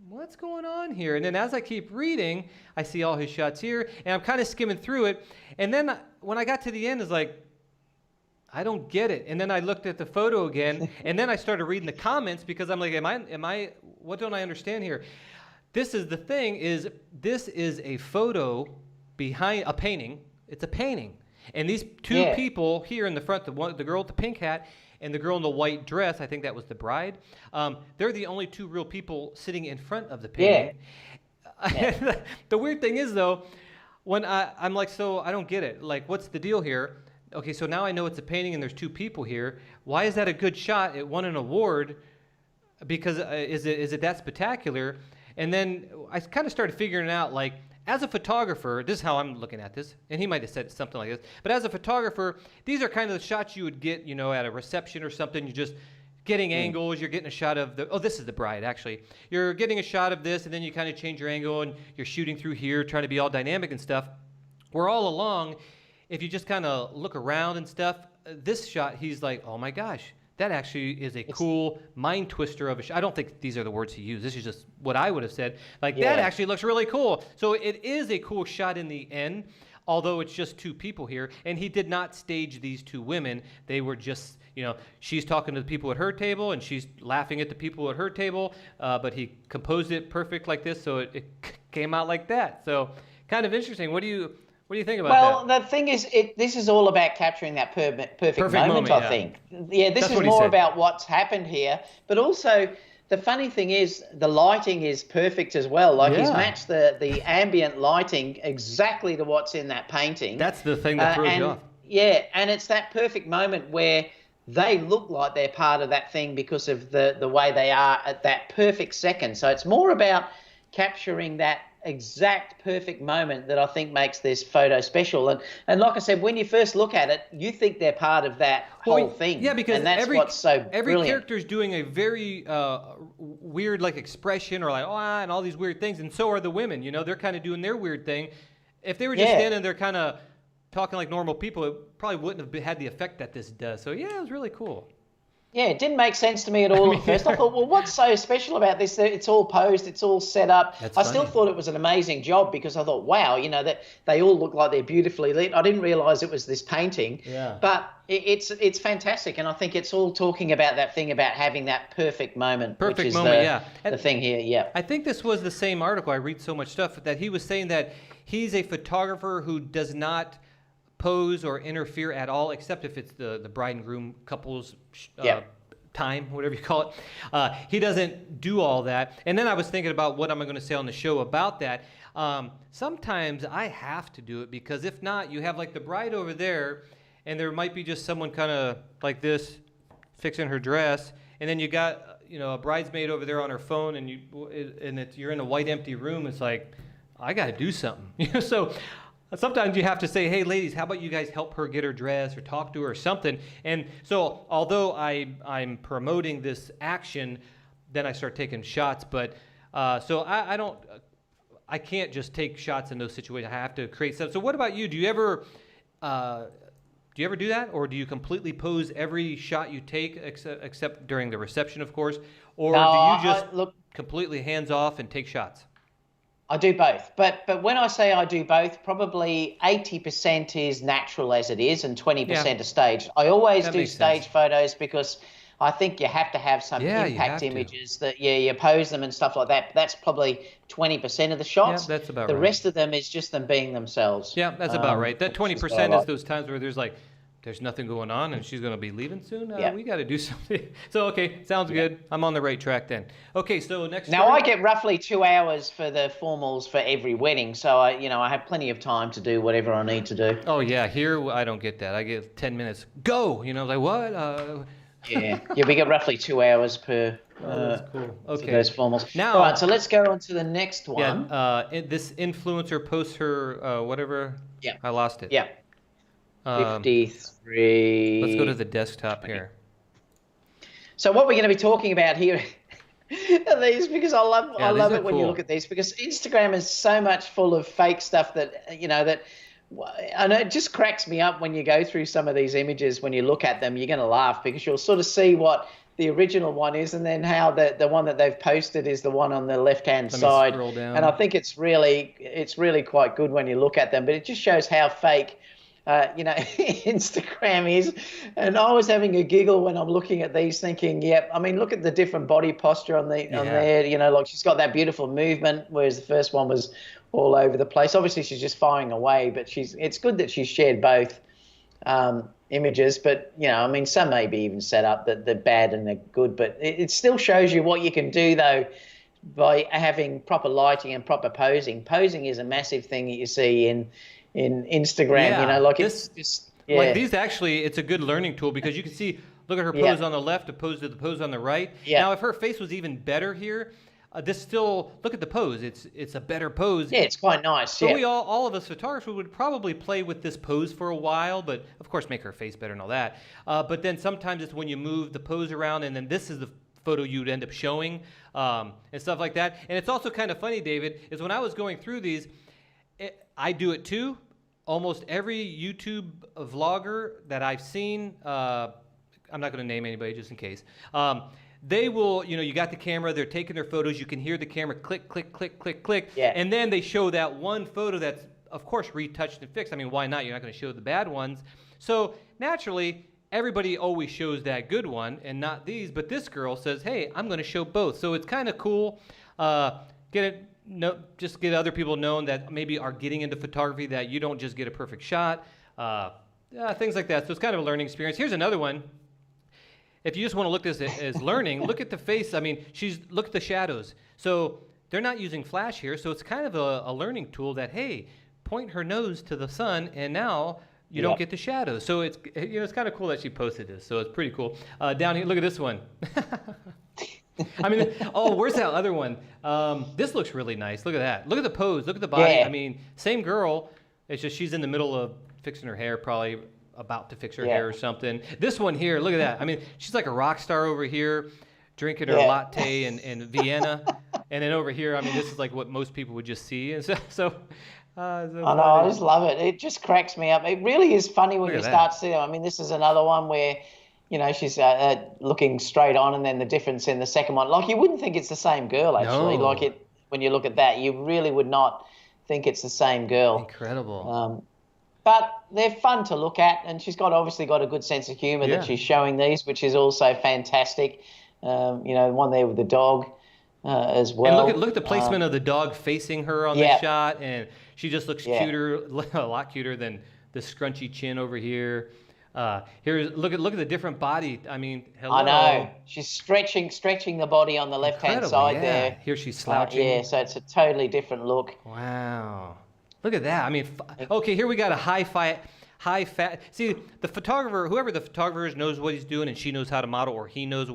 what's going on here? And then as I keep reading, I see all his shots here, and I'm kind of skimming through it, and then when I got to the end, it's like, I don't get it. And then I looked at the photo again, and then I started reading the comments because I'm like, what don't I understand here? This is the thing, this is a photo behind a painting. It's a painting. And these two people here in the front, the girl with the pink hat and the girl in the white dress, I think that was the bride, they're the only two real people sitting in front of the painting. Yeah. The weird thing is, though, when I'm like, so I don't get it. Like, what's the deal here? Okay, so now I know it's a painting and there's two people here. Why is that a good shot? It won an award because is it that spectacular? And then I kind of started figuring it out, like, as a photographer, this is how I'm looking at this, and he might have said something like this, but as a photographer, these are kind of the shots you would get, at a reception or something. You're just getting angles, you're getting a shot of this is the bride, actually. You're getting a shot of this, and then you kind of change your angle, and you're shooting through here, trying to be all dynamic and stuff. Where all along, if you just kind of look around and stuff, this shot, he's like, oh my gosh, that actually is a cool mind twister of a shot. I don't think these are the words he used. This is just what I would have said. Like, that actually looks really cool. So it is a cool shot in the end. although it's just two people here. And he did not stage these two women. They were just, she's talking to the people at her table and she's laughing at the people at her table, but he composed it perfect like this, so it came out like that. So kind of interesting. What do you think about that? Well, the thing is, this is all about capturing that perfect moment, I think. Yeah, this That's is more about what's happened here. But also, the funny thing is, the lighting is perfect as well. Like, he's matched the ambient lighting exactly to what's in that painting. That's the thing that throws you off. Yeah, and it's that perfect moment where they look like they're part of that thing because of the way they are at that perfect second. So it's more about capturing that exact perfect moment that I think makes this photo special. And like I said, when you first look at it, you think they're part of that whole thing. Yeah, because and that's what's so every brilliant. character's doing a very weird like expression or like and all these weird things, and so are the women. They're kind of doing their weird thing. If they were just standing there kind of talking like normal people, it probably wouldn't have had the effect that this does. So yeah, it was really cool. Yeah, it didn't make sense to me at all at first. I thought, well, what's so special about this? It's all posed, it's all set up. I still thought it was an amazing job because I thought, wow, that they all look like they're beautifully lit. I didn't realize it was this painting. Yeah. But it's fantastic, and I think it's all talking about that thing about having that perfect moment. Perfect which is moment, the thing here, yeah. I think this was the same article. I read so much stuff that he was saying that he's a photographer who does not pose or interfere at all, except if it's the bride and groom couples time, whatever you call it. He doesn't do all that. And then I was thinking about what am I going to say on the show about that. Sometimes I have to do it because if not, you have like the bride over there and there might be just someone kind of like this fixing her dress, and then you got a bridesmaid over there on her phone, and you're in a white empty room. It's like, I got to do something. So sometimes you have to say, hey, ladies, how about you guys help her get her dress or talk to her or something? And so although I'm promoting this action, then I start taking shots. But so I can't just take shots in those situations. I have to create stuff. So what about you? Do you ever do that? Or do you completely pose every shot you take except during the reception, of course? Or do you just completely hands off and take shots? I do both, but when I say I do both, probably 80% is natural as it is and 20% is staged. I always do stage photos because I think you have to have some impact images that you pose them and stuff like that. That's probably 20% of the shots. Yeah, that's about right. The rest of them is just them being themselves. Yeah, that's about right. That 20% is those times where there's nothing going on and she's going to be leaving soon. We got to do something. So, okay, sounds good. I'm on the right track then. Okay, so next Now, I get roughly 2 hours for the formals for every wedding, so I have plenty of time to do whatever I need to do. Oh, yeah, here I don't get that. I get 10 minutes. Go! Like, what? Yeah, we get roughly 2 hours per that's cool. Okay. for those formals. Now, all right, so let's go on to the next one. Yeah, this influencer posts her whatever. Yeah. I lost it. Yeah. 53. Let's go to the desktop here. So what we're going to be talking about here are these, because I love it when you look at these, because Instagram is so much full of fake stuff that I know it just cracks me up when you go through some of these images. When you look at them, you're going to laugh because you'll sort of see what the original one is and then how the one that they've posted is the one on the left-hand side. Scroll down. And I think it's really quite good when you look at them, but it just shows how fake Instagram is. And I was having a giggle when I'm looking at these thinking, look at the different body posture on there, like she's got that beautiful movement, whereas the first one was all over the place. Obviously she's just firing away, but it's good that she's shared both images, but some may be even set up that they're bad and they're good, but it still shows you what you can do though by having proper lighting and proper posing. Posing is a massive thing that you see in Instagram, like these actually, it's a good learning tool because you can see, look at her pose on the left opposed to the pose on the right. Yeah. Now, if her face was even better here, look at the pose. It's a better pose. Yeah, it's quite nice. So we all of us photographers would probably play with this pose for a while, but of course make her face better and all that. But then sometimes it's when you move the pose around, and then this is the photo you'd end up showing and stuff like that. And it's also kind of funny, David, is when I was going through these, I do it too. Almost every YouTube vlogger that I've seen, I'm not going to name anybody just in case, they will, you got the camera, they're taking their photos, you can hear the camera click, click, click, click, click, and then they show that one photo that's of course, retouched and fixed. I mean, why not? You're not going to show the bad ones. So naturally, everybody always shows that good one and not these. But this girl says, hey, I'm going to show both. So it's kind of cool. Just get other people known that maybe are getting into photography, that you don't just get a perfect shot. Things like that. So it's kind of a learning experience. Here's another one. If you just want to look at this as learning, look at the face. I mean, look at the shadows. So they're not using flash here. So it's kind of a learning tool that, hey, point her nose to the sun, and now you don't get the shadows. So it's kind of cool that she posted this. So it's pretty cool. Down here, look at this one. I mean, where's that other one? This looks really nice. Look at that. Look at the pose. Look at the body. Yeah. I mean, same girl. It's just she's in the middle of fixing her hair, probably about to fix her hair or something. This one here, look at that. I mean, she's like a rock star over here, drinking her latte in Vienna. And then over here, I mean, this is like what most people would just see. And so I know, I just love it. It just cracks me up. It really is funny when you start seeing it. I mean, this is another one where, she's looking straight on, and then the difference in the second one. Like, you wouldn't think it's the same girl, actually. No. Like, when you look at that, you really would not think it's the same girl. Incredible. But they're fun to look at, and she's obviously got a good sense of humor that she's showing these, which is also fantastic. One there with the dog as well. And look at the placement of the dog facing her on the shot, and she just looks cuter, a lot cuter than the scrunchy chin over here. Look at the different body. I mean, hello. I know. She's stretching the body on the left-hand side there. Here she's slouching. So it's a totally different look. Wow. Look at that. I mean, okay, here we got a high fat. See, the photographer, whoever the photographer is, knows what he's doing, and she knows how to model, or he knows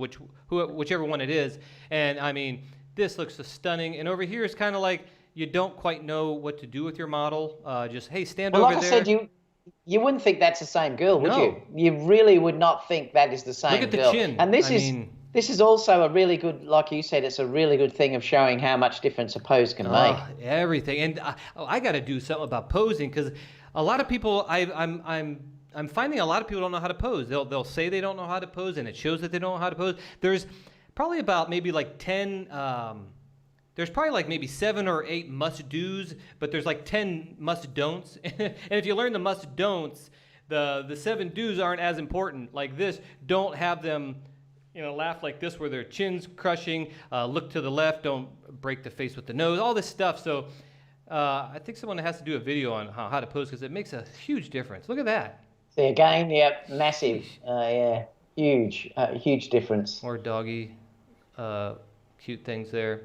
whichever one it is. And I mean, this looks stunning. And over here is kind of like you don't quite know what to do with your model. Just, hey, stand over there. Like I said, you wouldn't think that's the same girl, would you? You really would not think that is the same girl. Look at the chin. And this is also a really good, like you said, it's a really good thing of showing how much difference a pose can make. Everything. And I got to do something about posing, because a lot of people, I'm finding a lot of people don't know how to pose. They'll say they don't know how to pose, and it shows that they don't know how to pose. There's probably about maybe like 10. There's probably like maybe 7 or 8 must-dos, but there's like 10 must-don'ts. And if you learn the must-don'ts, the 7 do's aren't as important. Like this, don't have them, laugh like this where their chin's crushing, look to the left, don't break the face with the nose, all this stuff. So I think someone has to do a video on how to pose, because it makes a huge difference. Look at that. See, again, massive. Huge difference. More doggy, cute things there.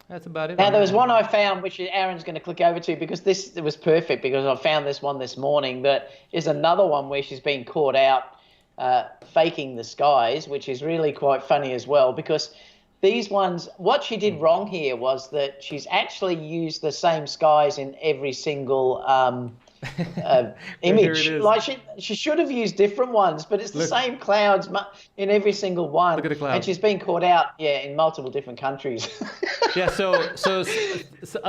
That's about it. Now, there was one I found, which Aaron's going to click over to, because it was perfect, because I found this one this morning, but is another one where she's been caught out faking the skies, which is really quite funny as well, because these ones, what she did wrong here was that she's actually used the same skies in every single image. Like she should have used different ones, but it's the same clouds in every single one. Look at the cloud. And she's been caught out, in multiple different countries. Yeah, so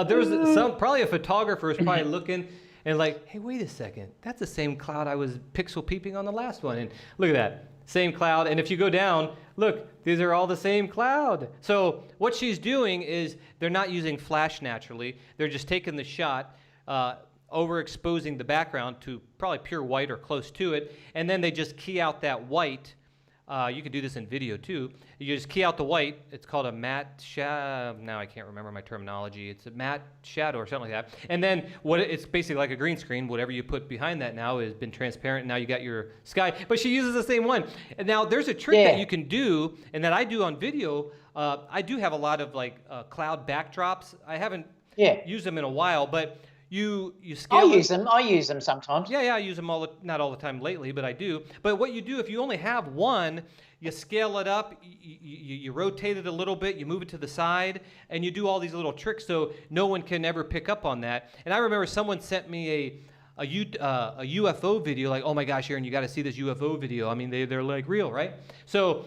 there was probably a photographer is probably looking and like, hey, wait a second, that's the same cloud I was pixel peeping on the last one, and look at that, same cloud. And if you go down, look, these are all the same cloud. So what she's doing is they're not using flash naturally. They're just taking the shot, overexposing the background to probably pure white or close to it, and then they just key out that white. You can do this in video too. You just key out the white. It's called a matte shadow. Now I can't remember my terminology. It's a matte shadow or something like that. And then it's basically like a green screen. Whatever you put behind that now has been transparent. Now you got your sky. But she uses the same one. And now there's a trick that you can do, and that I do on video. I do have a lot of like cloud backdrops. I haven't used them in a while, but you scale. I use them sometimes. Yeah, I use them not all the time lately, but I do. But what you do, if you only have one, you scale it up, you rotate it a little bit, you move it to the side, and you do all these little tricks so no one can ever pick up on that. And I remember someone sent me a UFO video, like, oh my gosh, Aaron, you got to see this UFO video. I mean, they're like real, right? So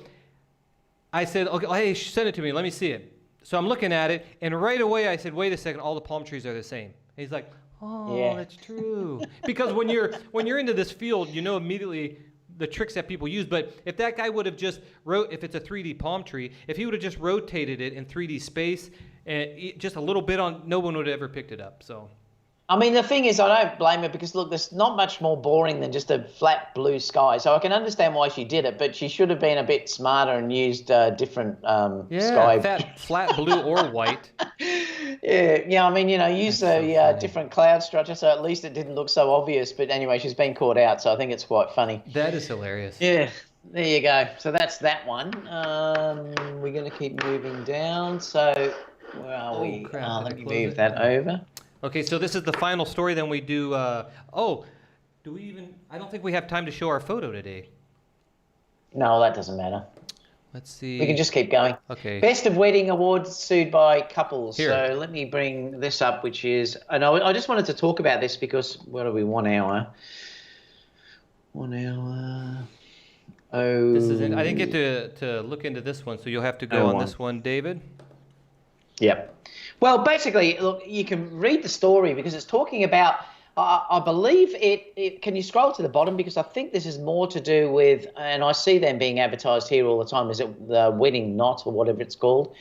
I said, okay, hey, send it to me. Let me see it. So I'm looking at it, and right away I said, wait a second, all the palm trees are the same. And he's like, oh, that's true. Because when you're into this field, you know immediately the tricks that people use. But if that guy would have just if it's a 3D palm tree, if he would have just rotated it in 3D space, and just a little bit no one would have ever picked it up. So. I mean, the thing is, I don't blame her because, look, there's not much more boring than just a flat blue sky. So I can understand why she did it, but she should have been a bit smarter and used different Yeah, sky. flat blue or white. Yeah. I mean, use That's so a funny. different cloud structure, so at least it didn't look so obvious. But anyway, she's been caught out, so I think it's quite funny. That is hilarious. Yeah, there you go. So that's that one. We're going to keep moving down. So where are we? Crap, did Let I me close move it? that over. Okay, so this is the final story. Then we do. Do we even? I don't think we have time to show our photo today. No, that doesn't matter. Let's see. We can just keep going. Okay. Best of Wedding Awards sued by couples. Here. So let me bring this up, which is, and I just wanted to talk about this because, what are we, 1 hour? 1 hour. Oh. This is. I didn't get to look into this one, so you'll have to go on this one, David. Yep. Well, basically, look, you can read the story because it's talking about, I believe it, can you scroll to the bottom? Because I think this is more to do with, and I see them being advertised here all the time, is it the Wedding Knot or whatever it's called?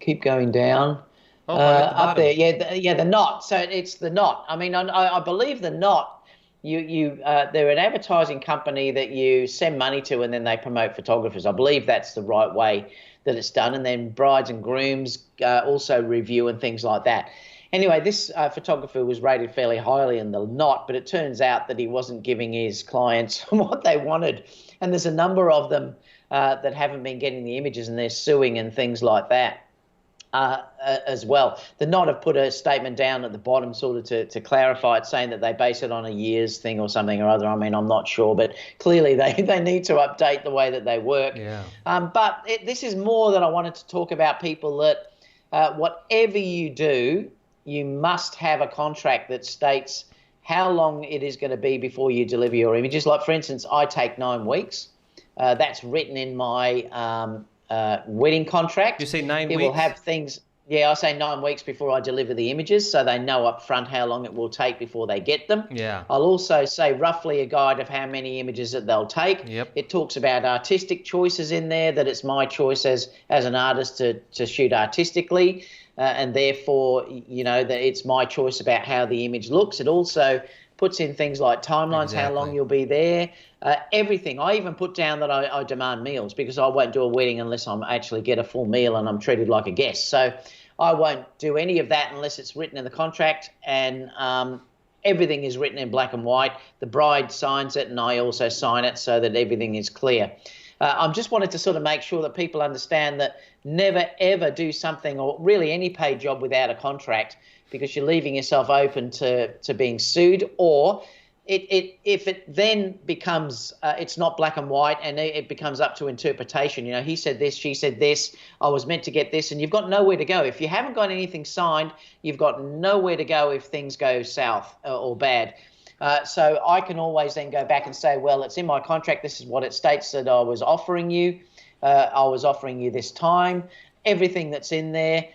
Keep going down. Up there, the Knot. So it's the Knot. I mean, I believe the Knot, they're an advertising company that you send money to and then they promote photographers. I believe that's the right way that it's done, and then brides and grooms also review and things like that. Anyway, this photographer was rated fairly highly in the Knot, but it turns out that he wasn't giving his clients what they wanted, and there's a number of them that haven't been getting the images, and they're suing and things like that. As well. The Knot have put a statement down at the bottom sort of to clarify it, saying that they base it on a year's thing or something or other. I mean, I'm not sure, but clearly they need to update the way that they work. Yeah. But this is more that I wanted to talk about people that whatever you do, you must have a contract that states how long it is going to be before you deliver your images. Like, for instance, I take 9 weeks. That's written in my wedding contract. You say 9 weeks? It will have things. Yeah, I say 9 weeks before I deliver the images, so they know up front how long it will take before they get them. Yeah. I'll also say roughly a guide of how many images that they'll take. Yep. It talks about artistic choices in there, that it's my choice as an artist to shoot artistically, and therefore, that it's my choice about how the image looks. It also puts in things like timelines, how long you'll be there, everything. I even put down that I demand meals because I won't do a wedding unless I'm actually get a full meal and I'm treated like a guest. So I won't do any of that unless it's written in the contract, and everything is written in black and white. The bride signs it and I also sign it so that everything is clear. I just wanted to sort of make sure that people understand that never, ever do something, or really any paid job, without a contract, because you're leaving yourself open to being sued, or if it then becomes it's not black and white and it becomes up to interpretation. He said this, she said this, I was meant to get this, and you've got nowhere to go. If you haven't got anything signed, you've got nowhere to go if things go south or bad. So I can always then go back and say, well, it's in my contract. This is what it states that I was offering you. I was offering you this time. Everything that's in there.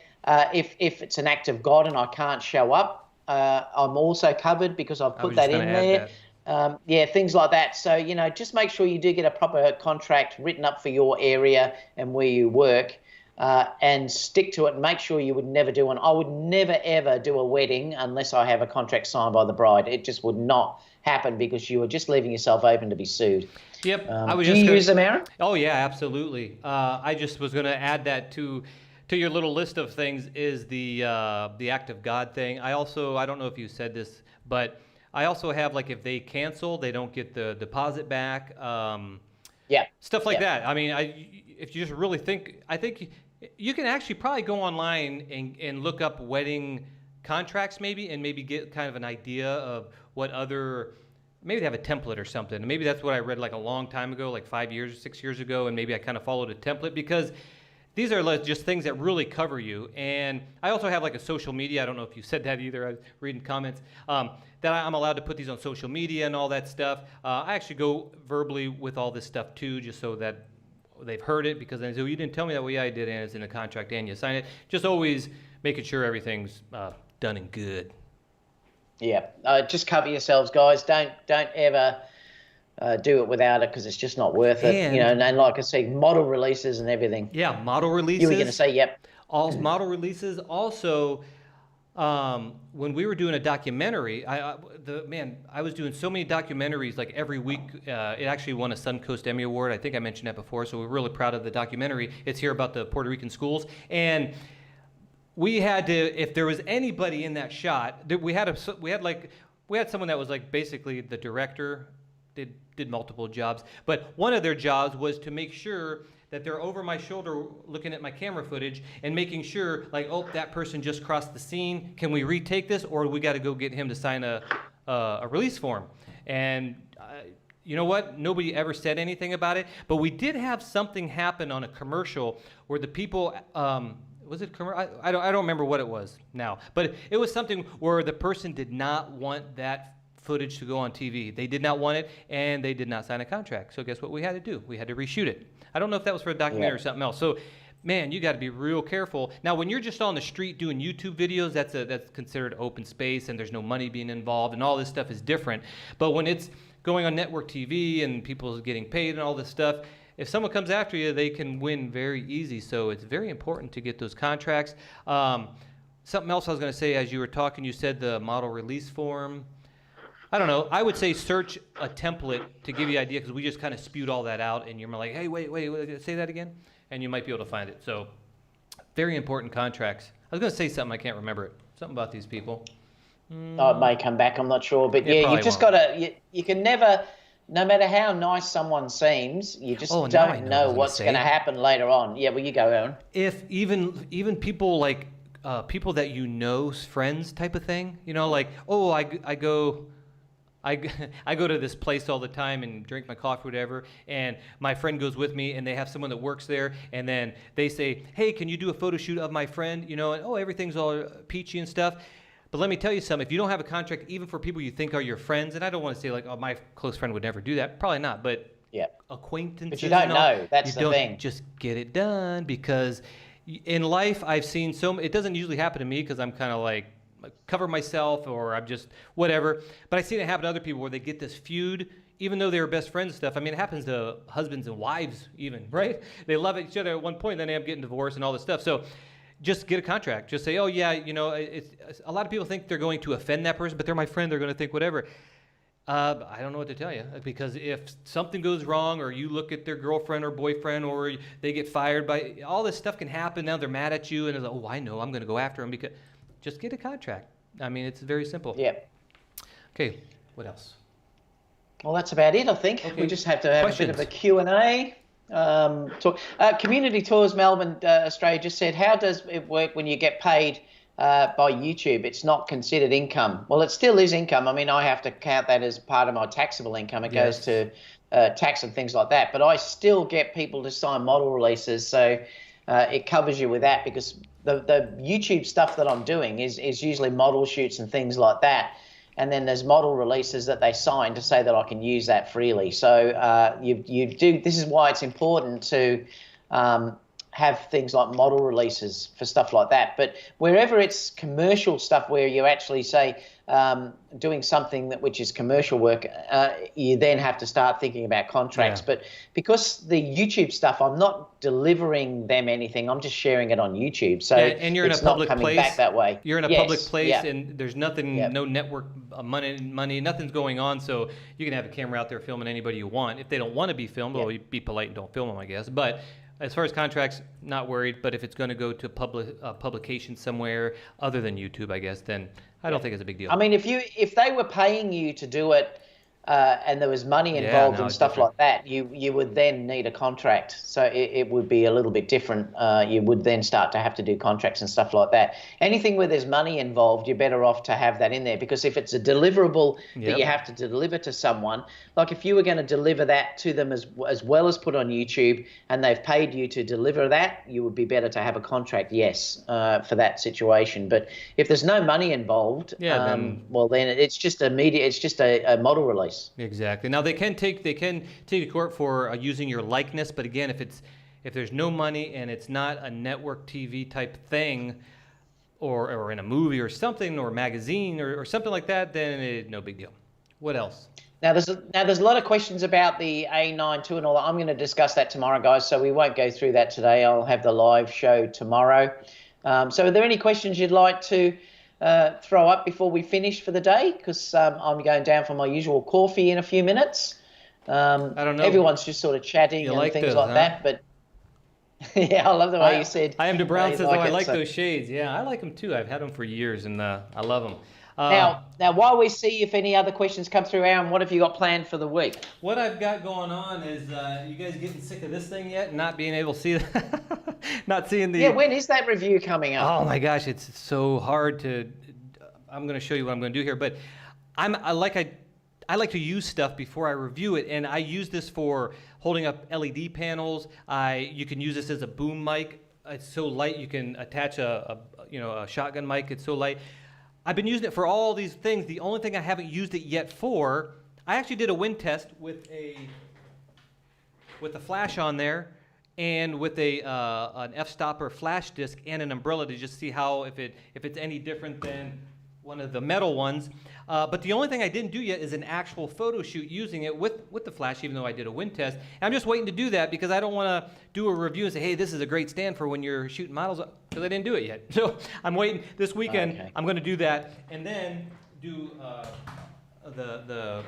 If it's an act of God and I can't show up, I'm also covered because I've put that in there. Things like that. So, just make sure you do get a proper contract written up for your area and where you work, and stick to it, and make sure you would never do one. I would never, ever do a wedding unless I have a contract signed by the bride. It just would not happen because you are just leaving yourself open to be sued. Yep. Do you use them, Aaron? Oh, yeah, absolutely. I just was going to add that to your little list of things is the act of God thing. I don't know if you said this, but I also have, like, if they cancel, they don't get the deposit back. Stuff like that. I mean, if you just really think, I think you can actually probably go online and look up wedding contracts maybe, and maybe get kind of an idea of what maybe they have a template or something. Maybe that's what I read like a long time ago, like 5 years or 6 years ago, and maybe I kind of followed a template, because these are just things that really cover you. And I also have like a social media. I don't know if you said that either. I was reading comments. That I'm allowed to put these on social media and all that stuff. I actually go verbally with all this stuff too, just so that they've heard it, because they say, well, you didn't tell me that. Well, yeah, I did, and it's in the contract, and you sign it. Just always making sure everything's done and good. Yeah. Just cover yourselves, guys. Don't ever do it without it, because it's just not worth it. And like I say, model releases and everything. Yeah, model releases. You were going to say, yep. All model releases. Also, when we were doing a documentary, I was doing so many documentaries like every week. It actually won a Suncoast Emmy Award. I think I mentioned that before, so we're really proud of the documentary. It's here about the Puerto Rican schools, and we had to, if there was anybody in that shot, we had someone that was like basically the director, did multiple jobs, but one of their jobs was to make sure that they're over my shoulder looking at my camera footage and making sure, like, oh, that person just crossed the scene. Can we retake this, or we got to go get him to sign a release form? And you know what? Nobody ever said anything about it, but we did have something happen on a commercial where the people, was it commercial? I don't remember what it was now, but it was something where the person did not want that footage to go on TV. They did not want it, and they did not sign a contract. So guess what we had to do? We had to reshoot it. I don't know if that was for a documentary or something else. So, man, you got to be real careful. Now, when you're just on the street doing YouTube videos, that's considered open space, and there's no money being involved, and all this stuff is different. But when it's going on network TV and people are getting paid and all this stuff, if someone comes after you, they can win very easy. So it's very important to get those contracts. Something else I was going to say as you were talking, you said the model release form. I don't know. I would say search a template to give you an idea, because we just kind of spewed all that out, and you're like, hey, wait, say that again? And you might be able to find it. So very important contracts. I was going to say something, I can't remember it. Something about these people. Oh, it may come back, I'm not sure. But yeah, you've just got to, you can never, no matter how nice someone seems, you just don't know what's going to happen later on. Yeah, well, you go, Aaron. If even people like, people that you know, friends type of thing, you know, like, oh, I go to this place all the time and drink my coffee, whatever, and my friend goes with me, and they have someone that works there, and then they say, hey, can you do a photo shoot of my friend? You know, and everything's all peachy and stuff. But let me tell you something, if you don't have a contract, even for people you think are your friends, and I don't want to say like, oh, my close friend would never do that, probably not, but acquaintances. But you don't know, that's the thing. Just get it done, because in life I've seen it doesn't usually happen to me because I'm kind of like, cover myself, or I'm just whatever. But I've seen it happen to other people where they get this feud, even though they were best friends and stuff. I mean, it happens to husbands and wives even, right? They love each other at one point, then they end up getting divorced and all this stuff. So just get a contract. Just say, oh, yeah, you know, a lot of people think they're going to offend that person, but they're my friend. They're going to think whatever. I don't know what to tell you, because if something goes wrong, or you look at their girlfriend or boyfriend, or they get fired, all this stuff can happen. Now they're mad at you, and it's like, oh, I know, I'm going to go after them, because just get a contract. I mean, it's very simple. Yeah. Okay, what else? Well, that's about it, I think. Okay. We just have to have a bit of a Q&A. Talk. Community Tours Melbourne, Australia just said, how does it work when you get paid by YouTube? It's not considered income. Well, it still is income. I mean, I have to count that as part of my taxable income. It goes to tax and things like that. But I still get people to sign model releases, so it covers you with that, because the YouTube stuff that I'm doing is usually model shoots and things like that. And then there's model releases that they sign to say that I can use that freely. So you do. This is why it's important to have things like model releases for stuff like that. But wherever it's commercial stuff, where you actually say doing something which is commercial work, you then have to start thinking about contracts. Yeah. But because the YouTube stuff, I'm not delivering them anything. I'm just sharing it on YouTube. So and you're in a public place. Back that way. You're in a public place, and there's nothing, no network money, nothing's going on. So you can have a camera out there filming anybody you want. If they don't want to be filmed, well, you be polite and don't film them, I guess. But as far as contracts, not worried. But if it's going to go to publication somewhere other than YouTube, I guess, then I don't think it's a big deal. I mean, if they were paying you to do it, and there was money involved and stuff like that, you would then need a contract. So it would be a little bit different. You would then start to have to do contracts and stuff like that. Anything where there's money involved, you're better off to have that in there, because if it's a deliverable that you have to deliver to someone, like if you were going to deliver that to them as well as put on YouTube, and they've paid you to deliver that, you would be better to have a contract, for that situation. But if there's no money involved, then it's just a model release. Exactly. Now they can take to court for using your likeness, but again, if there's no money and it's not a network TV type thing, or in a movie or something, or magazine or something like that, then it's no big deal. What else? Now there's a lot of questions about the A9 II and all that. I'm going to discuss that tomorrow, guys, so we won't go through that today. I'll have the live show tomorrow. So are there any questions you'd like to throw up before we finish for the day? Because I'm going down for my usual coffee in a few minutes. I don't know. Everyone's just sort of chatting You and like things those, like huh? that. But yeah, I love the way you said. I am to Brown you says, "Oh, I it, like so. those shades." Yeah, I like them too. I've had them for years, and I love them. Now, while we see if any other questions come through, Aaron, what have you got planned for the week? What I've got going on is, you guys getting sick of this thing yet? Not being able to see, not seeing the. Yeah, when is that review coming up? Oh my gosh, it's so hard to. I'm going to show you what I'm going to do here, but I like to use stuff before I review it, and I use this for holding up LED panels. You can use this as a boom mic. It's so light you can attach a shotgun mic. It's so light. I've been using it for all these things. The only thing I haven't used it yet for, I actually did a wind test with a flash on there, and with an f-stopper flash disc and an umbrella to just see how if it's any different than one of the metal ones. But the only thing I didn't do yet is an actual photo shoot using it with the flash, even though I did a wind test. And I'm just waiting to do that because I don't want to do a review and say, hey, this is a great stand for when you're shooting models, because I didn't do it yet. So I'm waiting. This weekend, Okay. I'm going to do that and then do the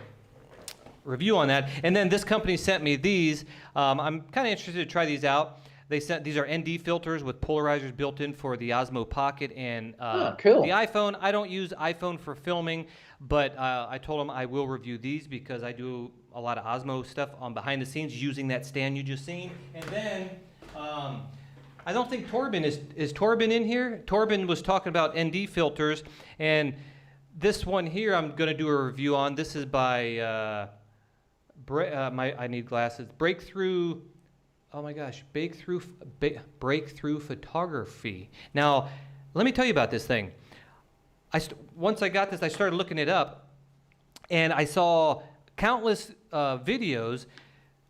review on that. And then this company sent me these. I'm kind of interested to try these out. These are ND filters with polarizers built in for the Osmo Pocket and cool. the iPhone. I don't use iPhone for filming, but I told them I will review these because I do a lot of Osmo stuff on behind the scenes using that stand you just seen. And then I don't think Torben is Torben in here. Torben was talking about ND filters, and this one here I'm going to do a review on. This is by I need glasses. Breakthrough. Oh my gosh, Breakthrough Photography. Now, let me tell you about this thing. Once I got this, I started looking it up, and I saw countless videos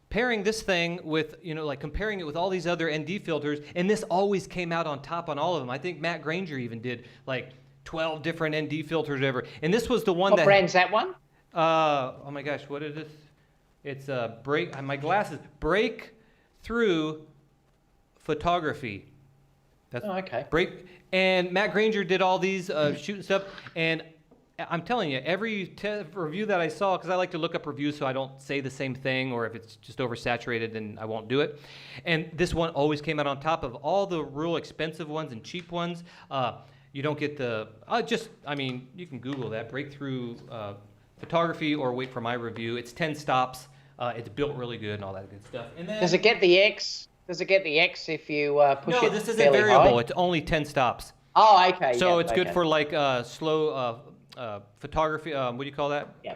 pairing this thing with, like comparing it with all these other ND filters, and this always came out on top on all of them. I think Matt Granger even did like 12 different ND filters or whatever. And this was the one What brand's that one? Oh my gosh, what is this? It's my glasses. Breakthrough Photography. That's okay. And Matt Granger did all these shooting stuff, and I'm telling you, every review that I saw, because I like to look up reviews so I don't say the same thing, or if it's just oversaturated, then I won't do it. And this one always came out on top of all the real expensive ones and cheap ones. You don't get the you can Google that, Breakthrough Photography, or wait for my review. It's 10 stops. It's built really good and all that good stuff. And then, does it get the X? Does it get the X if you push it? No, this isn't fairly variable. high? It's only 10 stops. Oh, okay. So yeah, it's good okay. for like slow photography. What do you call that? Yeah.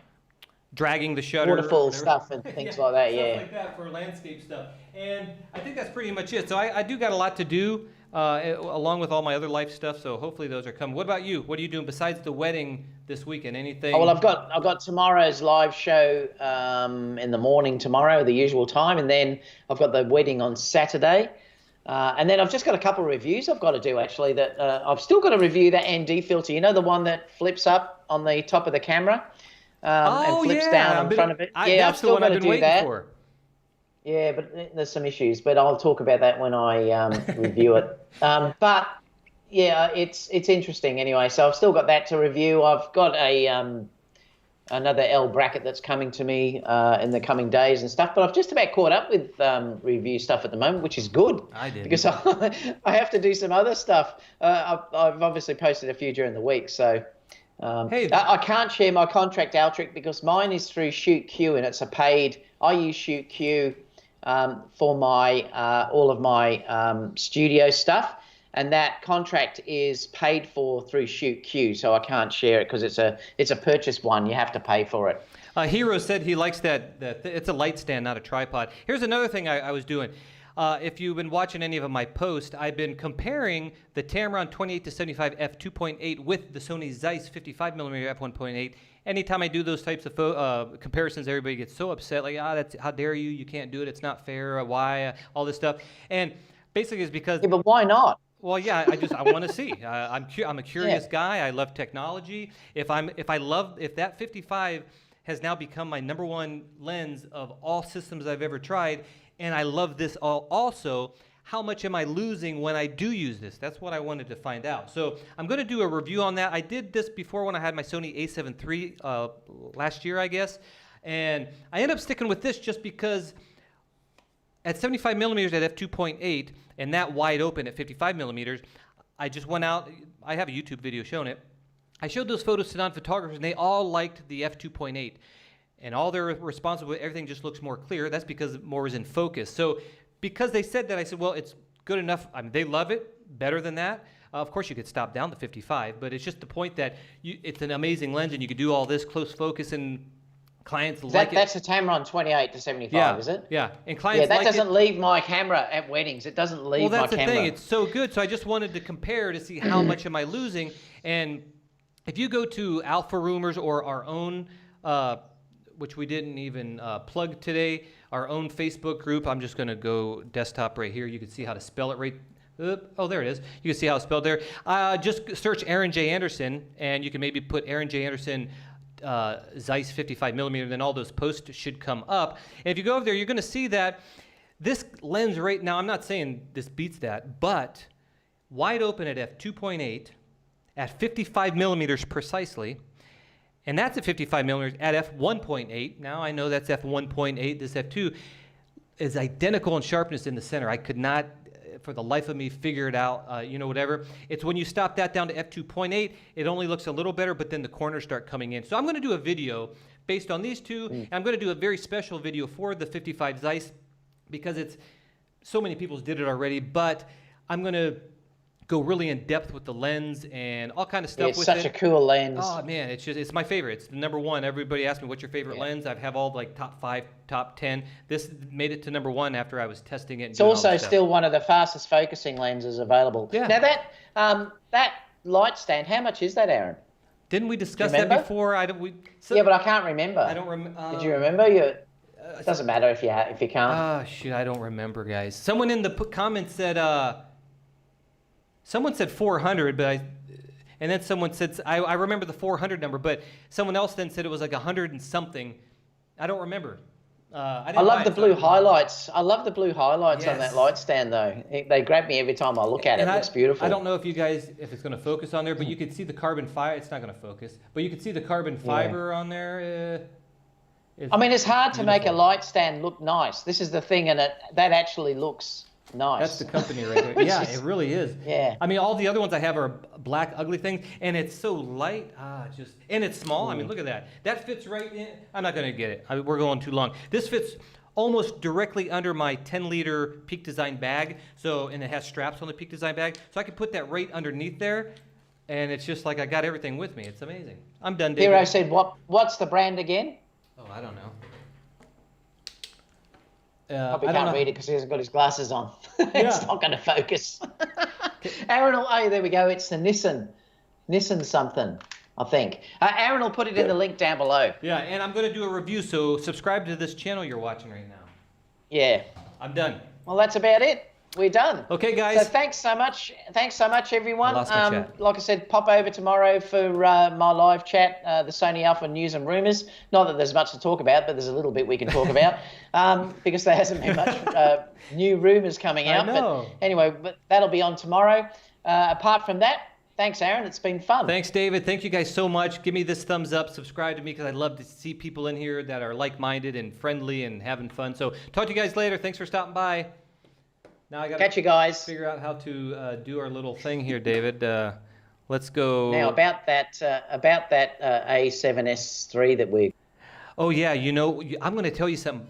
Dragging the shutter. Waterfall stuff and things like that. Yeah. Stuff like that for landscape stuff. And I think that's pretty much it. So I do got a lot to do along with all my other life stuff. So hopefully those are coming. What about you? What are you doing besides the wedding this weekend? Anything? Oh, well, I've got tomorrow's live show in the morning tomorrow, the usual time, and then I've got the wedding on Saturday. And then I've just got a couple of reviews I've got to do, actually, that I've still got to review that ND filter. You know, the one that flips up on the top of the camera and flips down in front of it? I've still got to do that. For. Yeah, but there's some issues, but I'll talk about that when I review it. But yeah, it's interesting anyway. So I've still got that to review. I've got another L bracket that's coming to me in the coming days and stuff. But I've just about caught up with review stuff at the moment, which is good. I did, because I have to do some other stuff. I've obviously posted a few during the week, so. I can't share my contract Outtakes because mine is through Shoot Q and it's a paid. I use Shoot Q for my all of my studio stuff, and that contract is paid for through Shoot Q, so I can't share it because it's a purchase one. You have to pay for it. Hero said he likes that it's a light stand, not a tripod. Here's another thing I was doing. If you've been watching any of my posts, I've been comparing the Tamron 28-75 f2.8 with the Sony Zeiss 55mm f1.8. Anytime I do those types of comparisons, everybody gets so upset, like, that's how dare you? You can't do it. It's not fair. Why? All this stuff. And basically, it's because. Yeah, but why not? Well, yeah, I want to see. I'm a curious guy. I love technology. If that 55 has now become my #1 lens of all systems I've ever tried, and I love this also, how much am I losing when I do use this? That's what I wanted to find out. So I'm going to do a review on that. I did this before when I had my Sony a7 III last year, I guess. And I ended up sticking with this just because at 75 millimeters at f2.8 and that wide open at 55 millimeters, I just went out. I have a YouTube video showing it. I showed those photos to non-photographers, and they all liked the f2.8. And all they're responsible with, everything just looks more clear. That's because more is in focus. So because they said that, I said, well, it's good enough. I mean, they love it better than that. Of course, you could stop down to 55, but it's just the point that it's an amazing lens, and you could do all this close focus, and clients like it. That's the Tamron 28 to 75, is it? Yeah, and clients that doesn't leave my camera at weddings. It doesn't leave my camera. Well, that's the thing. It's so good. So I just wanted to compare to see how much am I losing. And if you go to Alpha Rumors or our own, which we didn't even plug today, our own Facebook group. I'm just going to go desktop right here. You can see how to spell it right. Oh, there it is. You can see how it's spelled there. Just search Aaron J. Anderson, and you can maybe put Aaron J. Anderson Zeiss 55 millimeter, then all those posts should come up. And if you go over there, you're going to see that this lens right now, I'm not saying this beats that, but wide open at f2.8 at 55 millimeters precisely, and that's at 55 millimeters at f1.8. Now I know that's f1.8. This f2 is identical in sharpness in the center. I could not, for the life of me, figure it out. Whatever. It's when you stop that down to f2.8, it only looks a little better, but then the corners start coming in. So I'm going to do a video based on these two, and I'm going to do a very special video for the 55 Zeiss because it's so many people did it already. But I'm going to go really in depth with the lens and all kind of stuff with it. It's such a cool lens. Oh man, it's my favorite. It's the number one. Everybody asks me what's your favorite lens. I have all like top 5, top 10. This made it to number 1 after I was testing it. And it's also still one of the fastest focusing lenses available. Yeah. Now that light stand, how much is that, Aaron? Didn't we discuss that before? Yeah, but I can't remember. I don't remember. Did you remember? It doesn't matter if you can't. Shoot, I don't remember, guys. Someone in the comments said. Someone said 400, and then someone said, I remember the 400 number, but someone else then said it was like 100 and something. I don't remember. I love the blue highlights. I love the blue highlights on that light stand, though. They grab me every time I look at it. It looks beautiful. I don't know if it's going to focus on there, but you could see the carbon fiber. It's not going to focus, but you could see the carbon fiber on there. It's hard to make a light stand look nice. This is the thing, and that actually looks nice. That's the company right there. Yeah, it really is. Yeah. I mean, all the other ones I have are black, ugly things, and it's so light. And it's small. I mean, look at that. That fits right in. I'm not going to get it. We're going too long. This fits almost directly under my 10-liter Peak Design bag. And it has straps on the Peak Design bag. So I can put that right underneath there, and it's just like I got everything with me. It's amazing. I'm done, David. Hero said, what's the brand again? Oh, I don't know. Probably can't read it because he hasn't got his glasses on. It's not going to focus. Aaron there we go. It's the Nissan something, I think. Aaron will put it in the link down below. Yeah, and I'm going to do a review, so subscribe to this channel you're watching right now. Yeah. I'm done. Well, that's about it. We're done. Okay, guys. So thanks so much. Thanks so much, everyone. I lost my chat. Like I said, pop over tomorrow for my live chat, the Sony Alpha News and Rumours. Not that there's much to talk about, but there's a little bit we can talk about because there hasn't been much new rumours coming out. I know. But anyway, that'll be on tomorrow. Apart from that, thanks, Aaron. It's been fun. Thanks, David. Thank you guys so much. Give me this thumbs up. Subscribe to me because I love to see people in here that are like-minded and friendly and having fun. So talk to you guys later. Thanks for stopping by. Now I got to catch you guys. Figure out how to do our little thing here, David. Let's go. Now about that A7S III that we. Oh yeah, I'm going to tell you something.